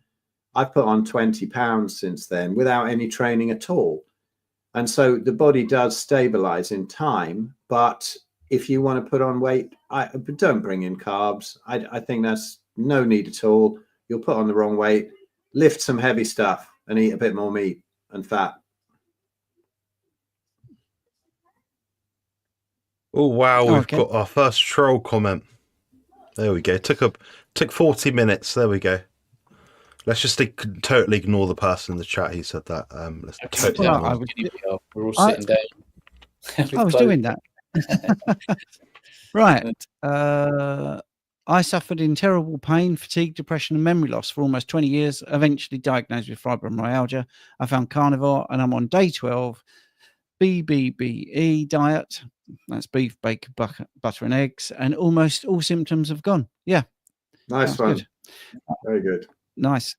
I've put on 20 pounds since then without any training at all. And so the body does stabilize in time, but if you want to put on weight, don't bring in carbs. I think that's no need at all. You'll put on the wrong weight. Lift some heavy stuff and eat a bit more meat and fat. Oh wow, we've got our first troll comment. There we go. Took 40 minutes. There we go. Let's just totally ignore the person in the chat who said that. Let's totally we're all sitting down. I was doing that. Right. I suffered in terrible pain, fatigue, depression, and memory loss for almost 20 years. Eventually diagnosed with fibromyalgia. I found carnivore, and I'm on day 12. BBBE diet. That's beef, bacon, butter, and eggs. And almost all symptoms have gone. Yeah. Nice one. Good. Very good. Nice.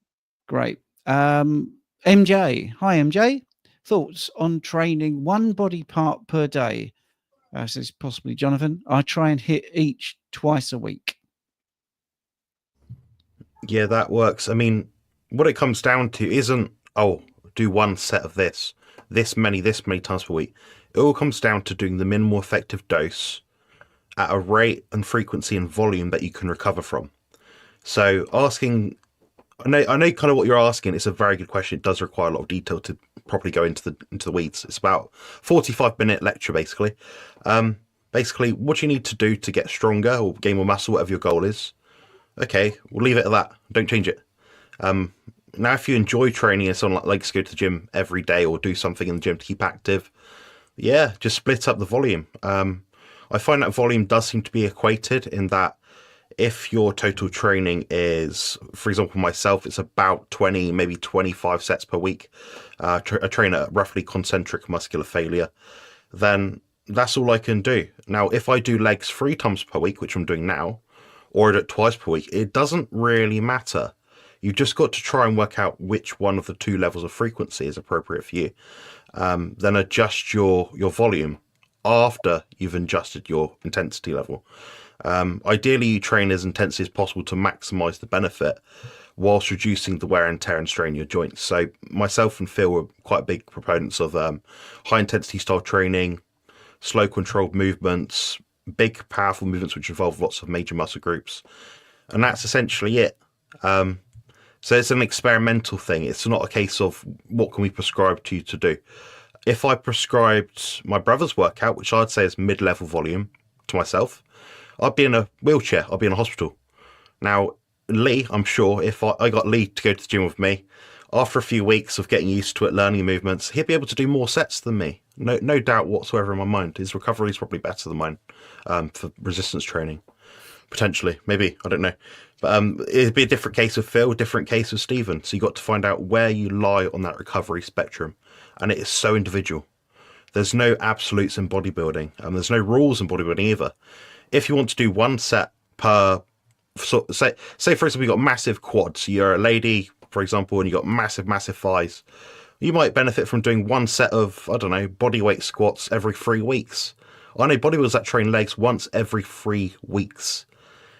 Great. MJ. Hi, MJ. Thoughts on training one body part per day? This is possibly Jonathan. I try and hit each twice a week. Yeah, that works. I mean, what it comes down to isn't, do one set of this many times per week. It all comes down to doing the minimal effective dose at a rate and frequency and volume that you can recover from. So asking, I know kind of what you're asking. It's a very good question. It does require a lot of detail to properly go into the weeds. It's about 45-minute lecture, basically. Basically, what you need to do to get stronger or gain more muscle, whatever your goal is. Okay, we'll leave it at that. Don't change it. Now, if you enjoy training, it's on like to go to the gym every day or do something in the gym to keep active. Yeah, just split up the volume. I find that volume does seem to be equated in that if your total training is, for example, myself, it's about 20, maybe 25 sets per week, I train at roughly concentric muscular failure, then that's all I can do. Now, if I do legs 3 times per week, which I'm doing now, or do it twice per week, it doesn't really matter. You've just got to try and work out which one of the 2 levels of frequency is appropriate for you. Then adjust your volume after you've adjusted your intensity level. Ideally, you train as intensely as possible to maximize the benefit whilst reducing the wear and tear and strain your joints. So myself and Phil were quite big proponents of high intensity style training, slow controlled movements, big powerful movements which involve lots of major muscle groups, and that's essentially it. So it's an experimental thing. It's not a case of what can we prescribe to you to do. If I prescribed my brother's workout, which I'd say is mid-level volume, to myself, I'd be in a wheelchair, I'd be in a hospital. Now, Lee, I'm sure if I got Lee to go to the gym with me, after a few weeks of getting used to it, learning movements, he'd be able to do more sets than me. No doubt whatsoever in my mind. His recovery is probably better than mine for resistance training. Potentially, maybe, I don't know. But it'd be a different case of Phil, different case of Stephen. So you got to find out where you lie on that recovery spectrum. And it is so individual. There's no absolutes in bodybuilding. There's no rules in bodybuilding either. If you want to do 1 set per, so, say for example, you've got massive quads. You're a lady, for example, and you've got massive thighs. You might benefit from doing 1 set of, I don't know, bodyweight squats every 3 weeks. I know bodybuilders that train legs once every 3 weeks.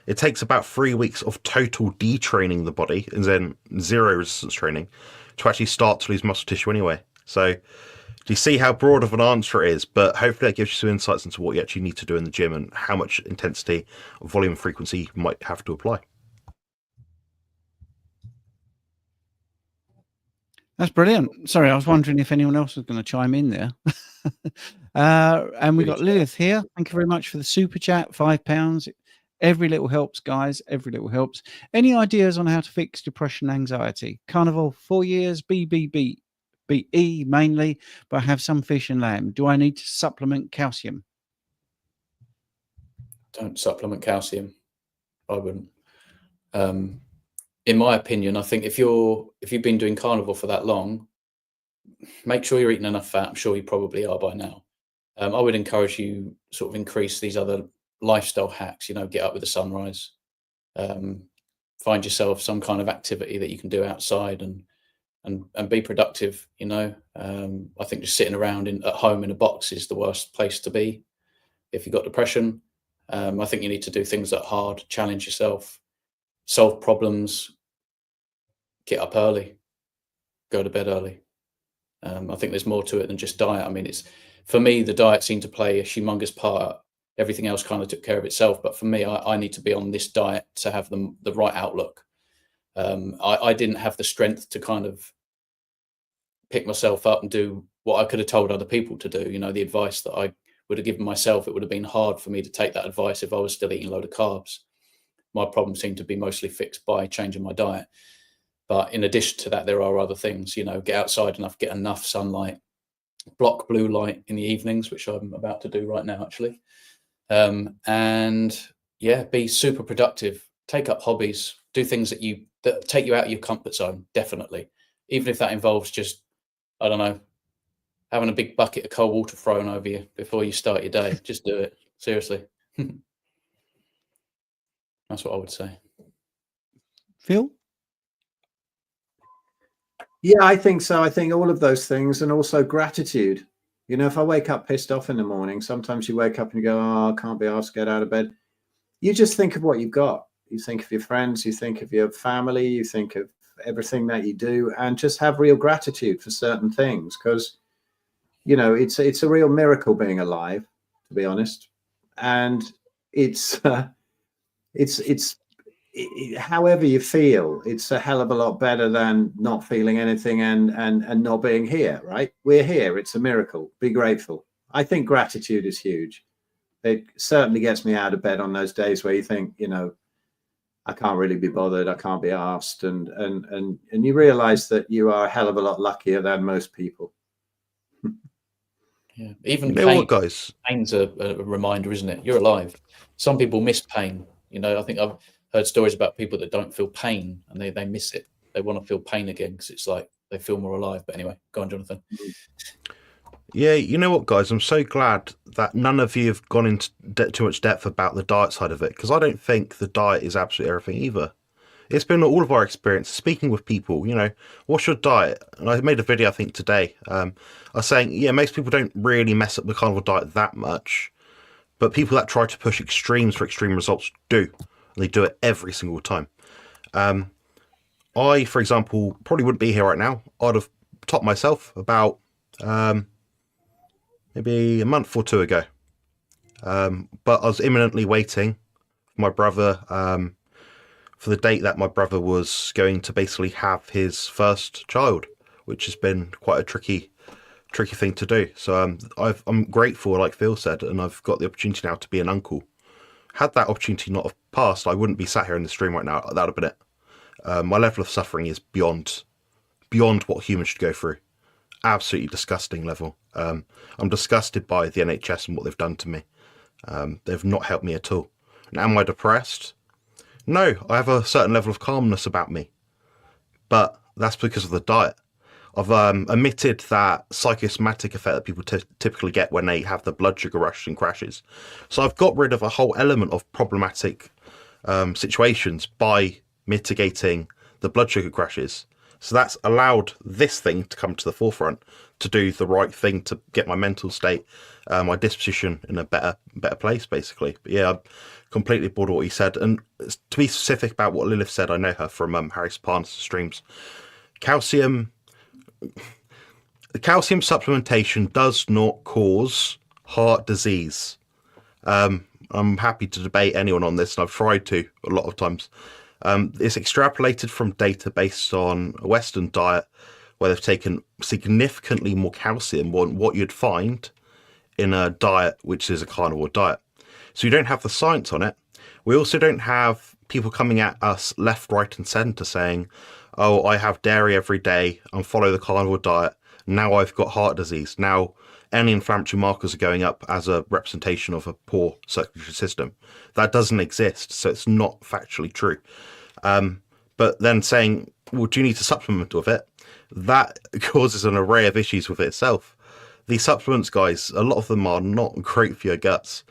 It takes about 3 weeks of total detraining the body, and then 0 resistance training, to actually start to lose muscle tissue anyway. So, do you see how broad of an answer it is? But hopefully that gives you some insights into what you actually need to do in the gym and how much intensity, volume, and frequency you might have to apply. That's brilliant. Sorry, I was wondering if anyone else was going to chime in there. And we got Lilith here. Thank you very much for the super chat, £5. Every little helps, guys. Every little helps. Any ideas on how to fix depression and anxiety? Carnivore 4 years, BBB. BE mainly, but I have some fish and lamb. Do I need to supplement calcium? Don't supplement calcium. I wouldn't. In my opinion, I think if you've been doing carnivore for that long, make sure you're eating enough fat. I'm sure you probably are by now. I would encourage you sort of increase these other lifestyle hacks. You know, get up with the sunrise. Find yourself some kind of activity that you can do outside and be productive. You know, I think just sitting around at home in a box is the worst place to be if you've got depression. I think you need to do things that are hard, challenge yourself, solve problems, get up early, go to bed early. I think there's more to it than just diet. I mean, for me, the diet seemed to play a humongous part. Everything else kind of took care of itself. But for me, I need to be on this diet to have the right outlook. I didn't have the strength to kind of pick myself up and do what I could have told other people to do. You know, the advice that I would have given myself, it would have been hard for me to take that advice if I was still eating a load of carbs. My problem seemed to be mostly fixed by changing my diet. But in addition to that, there are other things, you know, get outside enough, get enough sunlight, block blue light in the evenings, which I'm about to do right now, actually. And yeah, be super productive, take up hobbies, do things that take you out of your comfort zone, definitely. Even if that involves just, I don't know, having a big bucket of cold water thrown over you before you start your day. Just do it. Seriously. That's what I would say. Phil? Yeah, I think so. I think all of those things, and also gratitude. You know, if I wake up pissed off in the morning, sometimes you wake up and you go, oh, I can't be asked to get out of bed. You just think of what you've got. You think of your friends, you think of your family, you think of everything that you do, and just have real gratitude for certain things. Because, you know, it's a real miracle being alive, to be honest. And however you feel, it's a hell of a lot better than not feeling anything and not being here, right? We're here. It's a miracle. Be grateful. I think gratitude is huge. It certainly gets me out of bed on those days where you think, you know, I can't really be bothered. I can't be asked. And you realize that you are a hell of a lot luckier than most people. Yeah. Even you know pain, what, guys? pain's a reminder, isn't it? You're alive. Some people miss pain. You know, I think I've heard stories about people that don't feel pain and they miss it. They want to feel pain again because it's like they feel more alive. But anyway, go on, Jonathan. Yeah, you know what, guys? I'm so glad that none of you have gone into too much depth about the diet side of it, because I don't think the diet is absolutely everything either. It's been all of our experience speaking with people, you know, what's your diet? And I made a video, I think, today. I was saying, yeah, most people don't really mess up the carnivore diet that much, but people that try to push extremes for extreme results do. They do it every single time. I, for example, probably wouldn't be here right now. I'd have topped myself about maybe a month or two ago. But I was imminently waiting for my brother, for the date that my brother was going to basically have his first child, which has been quite a tricky thing to do. So I'm grateful, like Phil said, and I've got the opportunity now to be an uncle. Had that opportunity not have passed, I wouldn't be sat here in the stream right now. That would have been it. My level of suffering is beyond what humans should go through. Absolutely disgusting level. I'm disgusted by the NHS and what they've done to me. They've not helped me at all. And am I depressed? No, I have a certain level of calmness about me, but that's because of the diet. I've omitted that psychosomatic effect that people typically get when they have the blood sugar rush and crashes. So I've got rid of a whole element of problematic situations by mitigating the blood sugar crashes. So that's allowed this thing to come to the forefront, to do the right thing, to get my mental state, my disposition in a better place, basically. But yeah, I'm completely bored of what he said. And to be specific about what Lilith said, I know her from Harry Sparns streams. Calcium supplementation does not cause heart disease. I'm happy to debate anyone on this, and I've tried to a lot of times. It's extrapolated from data based on a Western diet where they've taken significantly more calcium than what you'd find in a diet which is a carnivore diet. So you don't have the science on it. We also don't have people coming at us left, right and centre saying, oh, I have dairy every day and follow the carnivore diet. Now I've got heart disease. Now any inflammatory markers are going up as a representation of a poor circulatory system. That doesn't exist, so it's not factually true. But then saying, well, do you need to supplement with it? That causes an array of issues with it itself. These supplements, guys, a lot of them are not great for your guts.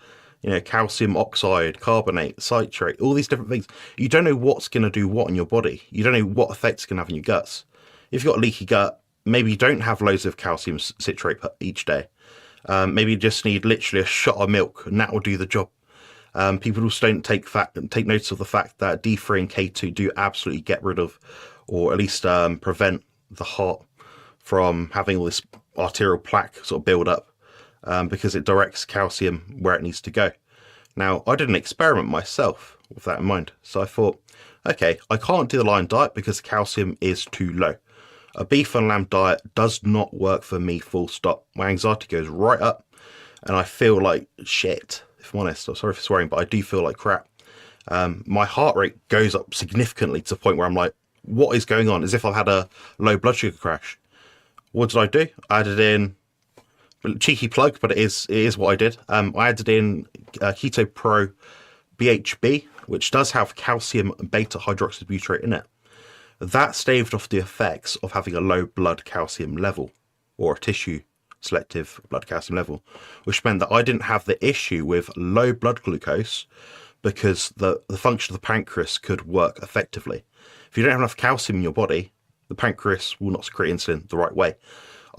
You know, calcium oxide, carbonate, citrate, all these different things. You don't know what's going to do what in your body. You don't know what effects it's going to have in your guts. If you've got a leaky gut, maybe you don't have loads of calcium citrate each day. Maybe you just need literally a shot of milk, and that will do the job. People also don't take notice of the fact that D3 and K2 do absolutely get rid of, or at least prevent the heart from having all this arterial plaque sort of build up, because it directs calcium where it needs to go. Now, I did an experiment myself with that in mind. So I thought, okay, I can't do the lion diet because the calcium is too low. A beef and lamb diet does not work for me, full stop. My anxiety goes right up and I feel like shit, if I'm honest. I'm sorry for swearing, but I do feel like crap. My heart rate goes up significantly to the point where I'm like, what is going on? As if I've had a low blood sugar crash. What did I do? I added in, cheeky plug, but it is what I did. I added in Keto Pro BHB, which does have calcium beta hydroxybutyrate in it. That staved off the effects of having a low blood calcium level, or a tissue selective blood calcium level, which meant that I didn't have the issue with low blood glucose because the function of the pancreas could work effectively. If you don't have enough calcium in your body, the pancreas will not secrete insulin the right way.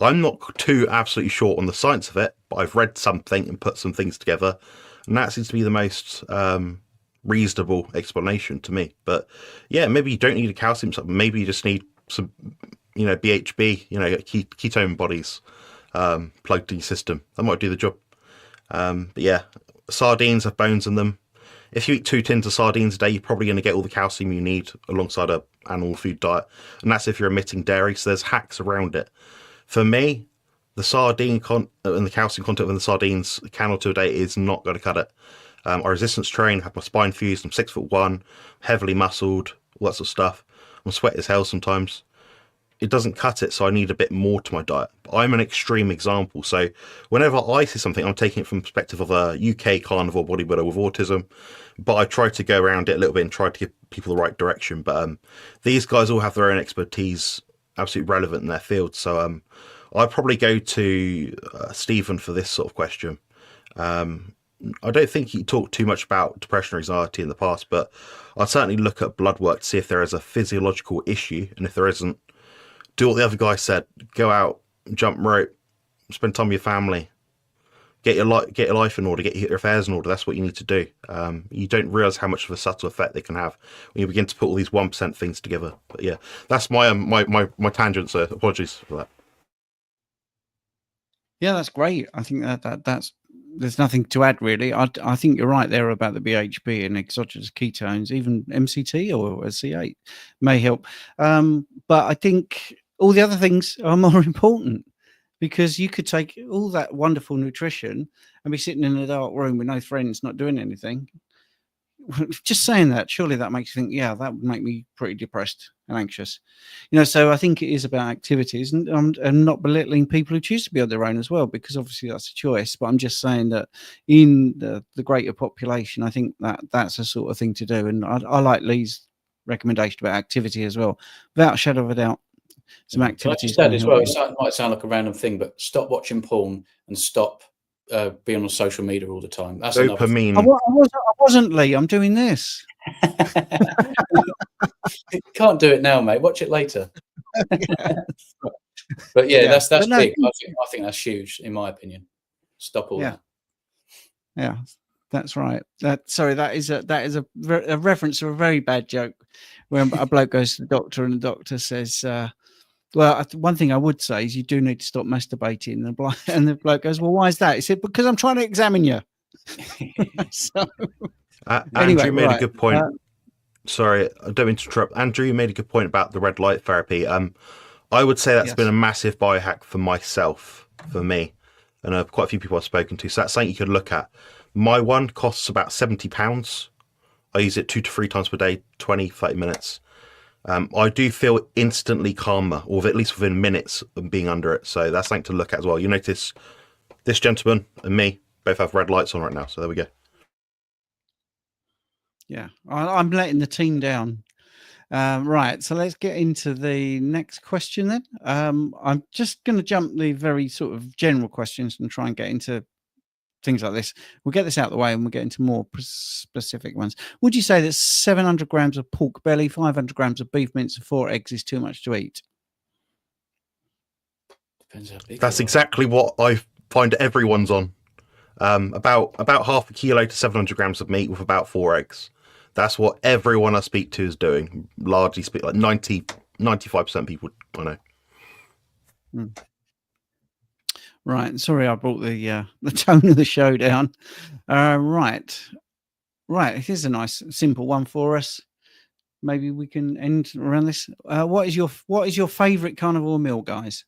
I'm not too absolutely sure on the science of it, but I've read something and put some things together, and that seems to be the most reasonable explanation to me. But yeah, maybe you don't need a calcium supplement. Maybe you just need some, BHB, ketone bodies plugged in your system. That might do the job. But yeah, sardines have bones in them. If you eat 2 tins of sardines a day, you're probably going to get all the calcium you need alongside a animal food diet. And that's if you're omitting dairy. So there's hacks around it. For me, the sardine and the calcium content in the sardines, a can or two a day is not going to cut it. I resistance train, have my spine fused. I'm 6'1", heavily muscled, all that sort of stuff. I'm sweaty as hell sometimes. it doesn't cut it, so I need a bit more to my diet. I'm an extreme example, so whenever I see something, I'm taking it from the perspective of a UK carnivore bodybuilder with autism, but I try to go around it a little bit and try to give people the right direction. But these guys all have their own expertise, absolutely relevant in their field. So I'd probably go to Stephen for this sort of question. I don't think he talked too much about depression or anxiety in the past, but I'd certainly look at blood work to see if there is a physiological issue, and if there isn't, do what the other guy said: go out, jump rope, spend time with your family, get your life in order, get your affairs in order. That's what you need to do. You don't realize how much of a subtle effect they can have when you begin to put all these 1% things together. But yeah, that's my my tangent. So apologies for that. Yeah, that's great. I think that's there's nothing to add really. I think you're right there about the BHB and exogenous ketones, even MCT or C8 may help. But I think all the other things are more important, because you could take all that wonderful nutrition and be sitting in a dark room with no friends, not doing anything. Just saying that, surely that makes you think, yeah, that would make me pretty depressed and anxious, so I think it is about activities, and I'm not belittling people who choose to be on their own as well, because obviously that's a choice, but I'm just saying that in the greater population, I think that's a sort of thing to do. And I like Lee's recommendation about activity as well, without a shadow of a doubt. Some activities. Like as well, it might sound like a random thing, but stop watching porn and stop being on social media all the time. That's dopamine. I wasn't, Lee. I'm doing this. You can't do it now, mate. Watch it later. But yeah, that's big. I think that's huge, in my opinion. Stop all that. Yeah, that's right. Sorry, that is a reference to a very bad joke, where a bloke goes to the doctor and the doctor says, well, one thing I would say is you do need to stop masturbating. And the bloke goes, well, why is that? He said, because I'm trying to examine you. So, Andrew made a good point. Sorry, I don't mean to interrupt. Andrew, you made a good point about the red light therapy. I would say that's been a massive biohack for myself, for me, and quite a few people I've spoken to. So that's something you could look at. My one costs about £70. I use it 2 to 3 times per day, 20, 30 minutes. I do feel instantly calmer, or at least within minutes of being under it. So that's something to look at as well. You notice this gentleman and me both have red lights on right now. So there we go. Yeah, I'm letting the team down. Right, so let's get into the next question then. I'm just going to jump the very sort of general questions and try and get into things like this. We'll get this out of the way and we'll get into more specific ones. Would you say that 700 grams of pork belly, 500 grams of beef mince and 4 eggs is too much to eat? Depends how big. That's exactly what I find everyone's on. About half a kilo to 700 grams of meat with about 4 eggs. That's what everyone I speak to is doing. Largely speak, like 95% people I know. Right. Sorry, I brought the tone of the show down. Right. Here's a nice simple one for us. Maybe we can end around this. What is your favorite carnivore meal, guys?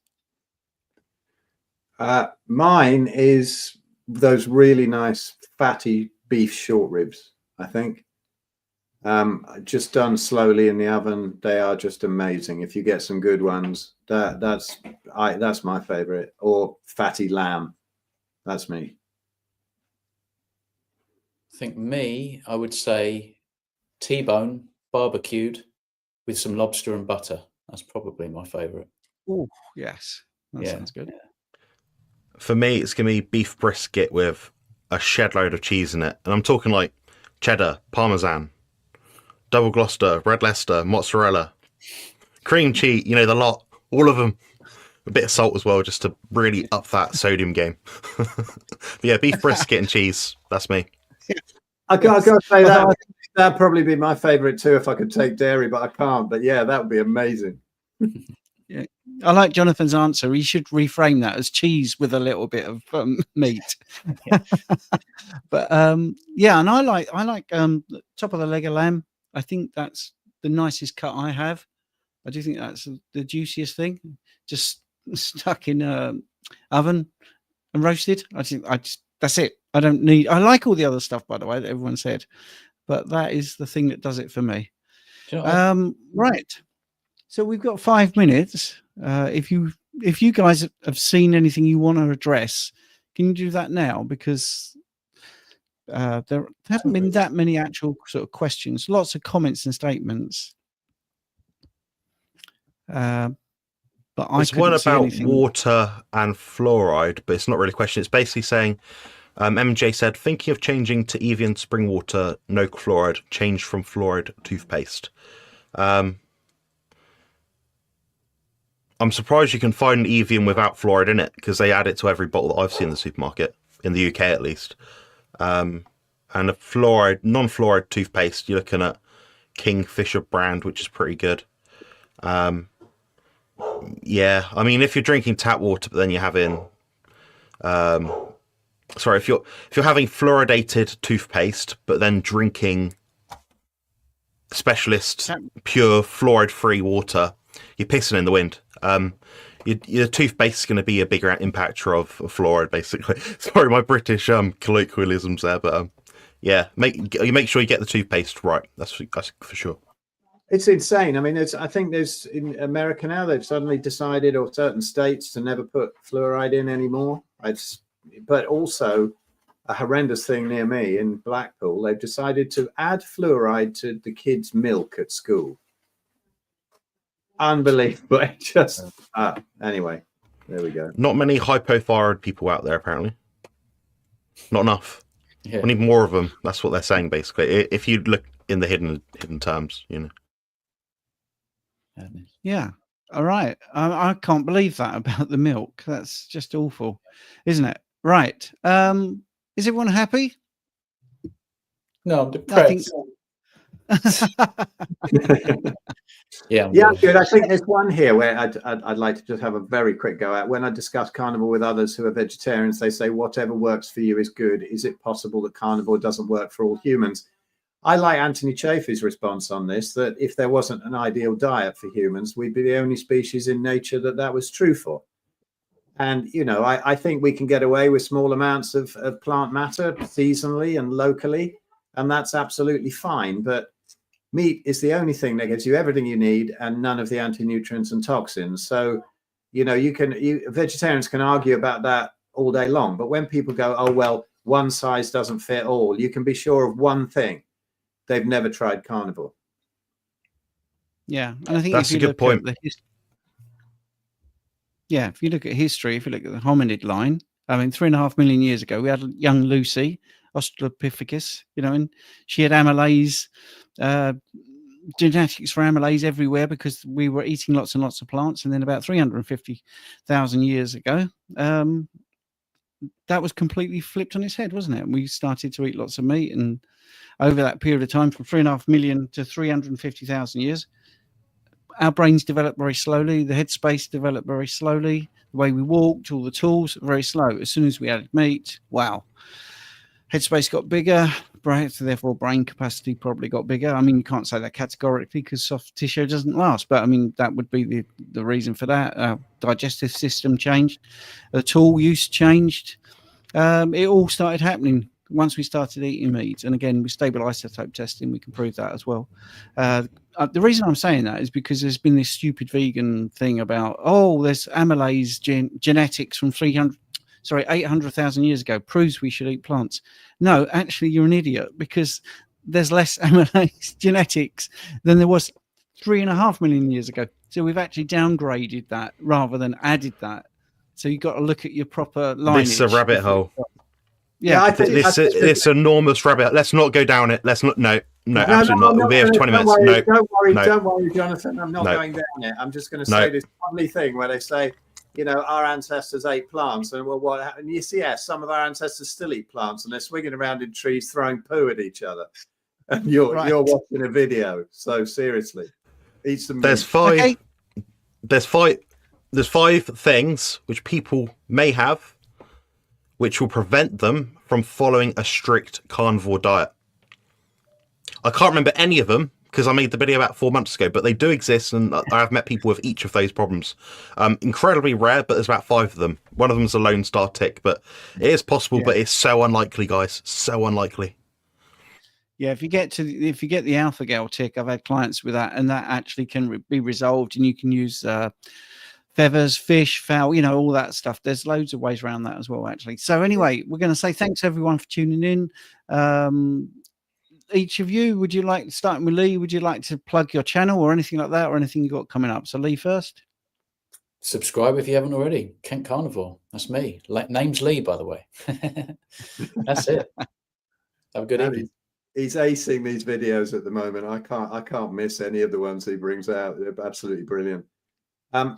Mine is those really nice fatty beef short ribs, I think. Just done slowly in the oven. They are just amazing. If you get some good ones, that's my favorite. Or fatty lamb. That's me. I think I would say T-bone barbecued with some lobster and butter. That's probably my favorite. Oh, yes. That sounds good. Yeah. For me, it's going to be beef brisket with a shed load of cheese in it. And I'm talking like cheddar, parmesan, double Gloucester, red Leicester, mozzarella, cream cheese, the lot, all of them. A bit of salt as well, just to really up that sodium game. But yeah, beef brisket and cheese. That's me. I got to say that'd probably be my favorite too if I could take dairy, but I can't. But yeah, that would be amazing. Yeah, I like Jonathan's answer. He should reframe that as cheese with a little bit of meat. But yeah, and I like top of the leg of lamb. I think that's the nicest cut I have. I do think that's the juiciest thing. Just stuck in oven and roasted. That's it. I like all the other stuff, by the way, that everyone said, but that is the thing that does it for me. Right. So we've got 5 minutes. If you guys have seen anything you want to address, can you do that now? Because there haven't been that many actual sort of questions. Lots of comments and statements. But There's one about water and fluoride, but it's not really a question. It's basically saying, MJ said, thinking of changing to Evian spring water, no fluoride, changed from fluoride toothpaste. I'm surprised you can find an Evian without fluoride in it, because they add it to every bottle that I've seen in the supermarket, in the UK at least. And a fluoride, non-fluoride toothpaste, you're looking at Kingfisher brand, which is pretty good. Yeah, I mean, if you're drinking tap water, but then you're having, sorry, if you're having fluoridated toothpaste, but then drinking specialist pure fluoride-free water, you're pissing in the wind. Your toothpaste is going to be a bigger impactor of fluoride, basically. Sorry, my British colloquialisms there, but yeah, make sure you get the toothpaste right. That's for sure. It's insane. I mean, I think there's in America now they've suddenly decided, or certain states, to never put fluoride in anymore. But also a horrendous thing near me in Blackpool, they've decided to add fluoride to the kids' milk at school. Unbelievable. Anyway, there we go. Not many hypothyroid people out there, apparently. Not enough. Yeah. We need more of them. That's what they're saying, basically. If you look in the hidden terms, you know. Yeah. All right. I can't believe that about the milk. That's just awful, isn't it? Right. Is everyone happy? No, I'm depressed. Yeah, good. I think there's one here where I'd like to just have a very quick go at. When I discuss carnivore with others who are vegetarians, they say whatever works for you is good. Is it possible that carnivore doesn't work for all humans? I like Anthony Chaffee's response on this, that if there wasn't an ideal diet for humans, we'd be the only species in nature that was true for. And, you know, I think we can get away with small amounts of plant matter seasonally and locally, and that's absolutely fine. But meat is the only thing that gives you everything you need and none of the anti-nutrients and toxins. So, you know, vegetarians can argue about that all day long. But when people go, oh, well, one size doesn't fit all, you can be sure of one thing. They've never tried carnivore. Yeah. And I think that's a good point. Yeah. If you look at history, if you look at the hominid line, I mean, 3.5 million years ago, we had young Lucy, Australopithecus, you know, and she had amylase, genetics for amylase everywhere because we were eating lots and lots of plants. And then about 350,000 years ago, that was completely flipped on its head, wasn't it? And we started to eat lots of meat, and over that period of time, from 3.5 million to 350,000 years, our brains developed very slowly. The headspace developed very slowly. The way we walked, all the tools, very slow. As soon as we added meat, wow, headspace got bigger. Therefore, brain capacity probably got bigger. I mean, you can't say that categorically because soft tissue doesn't last, but I mean, that would be the reason for that. Our digestive system changed. The tool use changed. It all started happening once we started eating meat. And again, with stable isotope testing, we can prove that as well. The reason I'm saying that is because there's been this stupid vegan thing about, oh, there's amylase genetics from 800,000 years ago proves we should eat plants. No, actually, you're an idiot, because there's less amylase genetics than there was 3.5 million years ago. So we've actually downgraded that rather than added that. So you've got to look at your proper lineage. This is a rabbit hole. Yeah, I think this enormous rabbit hole. Let's not go down it. Let's not. No, absolutely not. We'll be here for 20 minutes. Don't worry, Jonathan. I'm not going down it. I'm just going to say this lovely thing where they say, you know, our ancestors ate plants, and well, what happened? You see, some of our ancestors still eat plants, and they're swinging around in trees, throwing poo at each other. And you're watching a video. So seriously, eat some. There's five. Okay. There's five things which people may have, which will prevent them from following a strict carnivore diet. I can't remember any of them because I made the video about 4 months ago, but they do exist, and I have met people with each of those problems. Incredibly rare, but there's about 5 of them. One of them is a Lone Star tick, but it is possible, but it's so unlikely, guys. So unlikely. Yeah, if you get the alpha gal tick, I've had clients with that, and that actually can be resolved, and you can use feathers, fish, fowl, you know, all that stuff. There's loads of ways around that as well, actually. So anyway, we're going to say thanks everyone for tuning in. Each of you, would you like, starting with Lee, would you like to plug your channel or anything like that, or anything you got coming up? So Lee first. Subscribe if you haven't already. Kent Carnivore. That's me. Name's Lee, by the way. That's it. Have a good evening. He's acing these videos at the moment. I can't miss any of the ones he brings out. They're absolutely brilliant.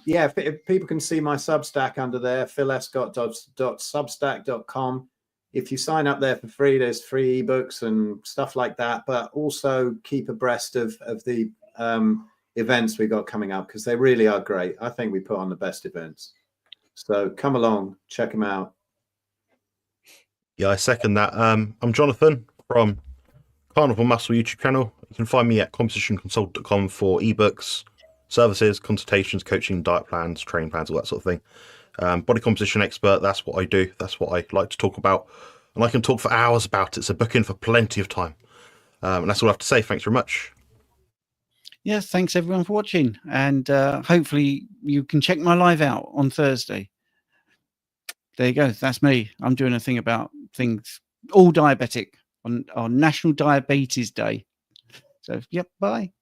Yeah, if people can see my Substack under there, philescott.substack.com. If you sign up there for free, there's free ebooks and stuff like that. But also keep abreast of the events we got coming up, because they really are great. I think we put on the best events. So come along, check them out. Yeah, I second that. I'm Jonathan from Carnivore Muscle YouTube channel. You can find me at compositionconsult.com for ebooks, services, consultations, coaching, diet plans, training plans, all that sort of thing. Body composition expert, that's what I do. That's what I like to talk about. And I can talk for hours about it, so book in for plenty of time. And that's all I have to say. Thanks very much. Yes, thanks everyone for watching. And hopefully you can check my live out on Thursday. There you go. That's me. I'm doing a thing about things, all diabetic on National Diabetes Day. So, yep, bye.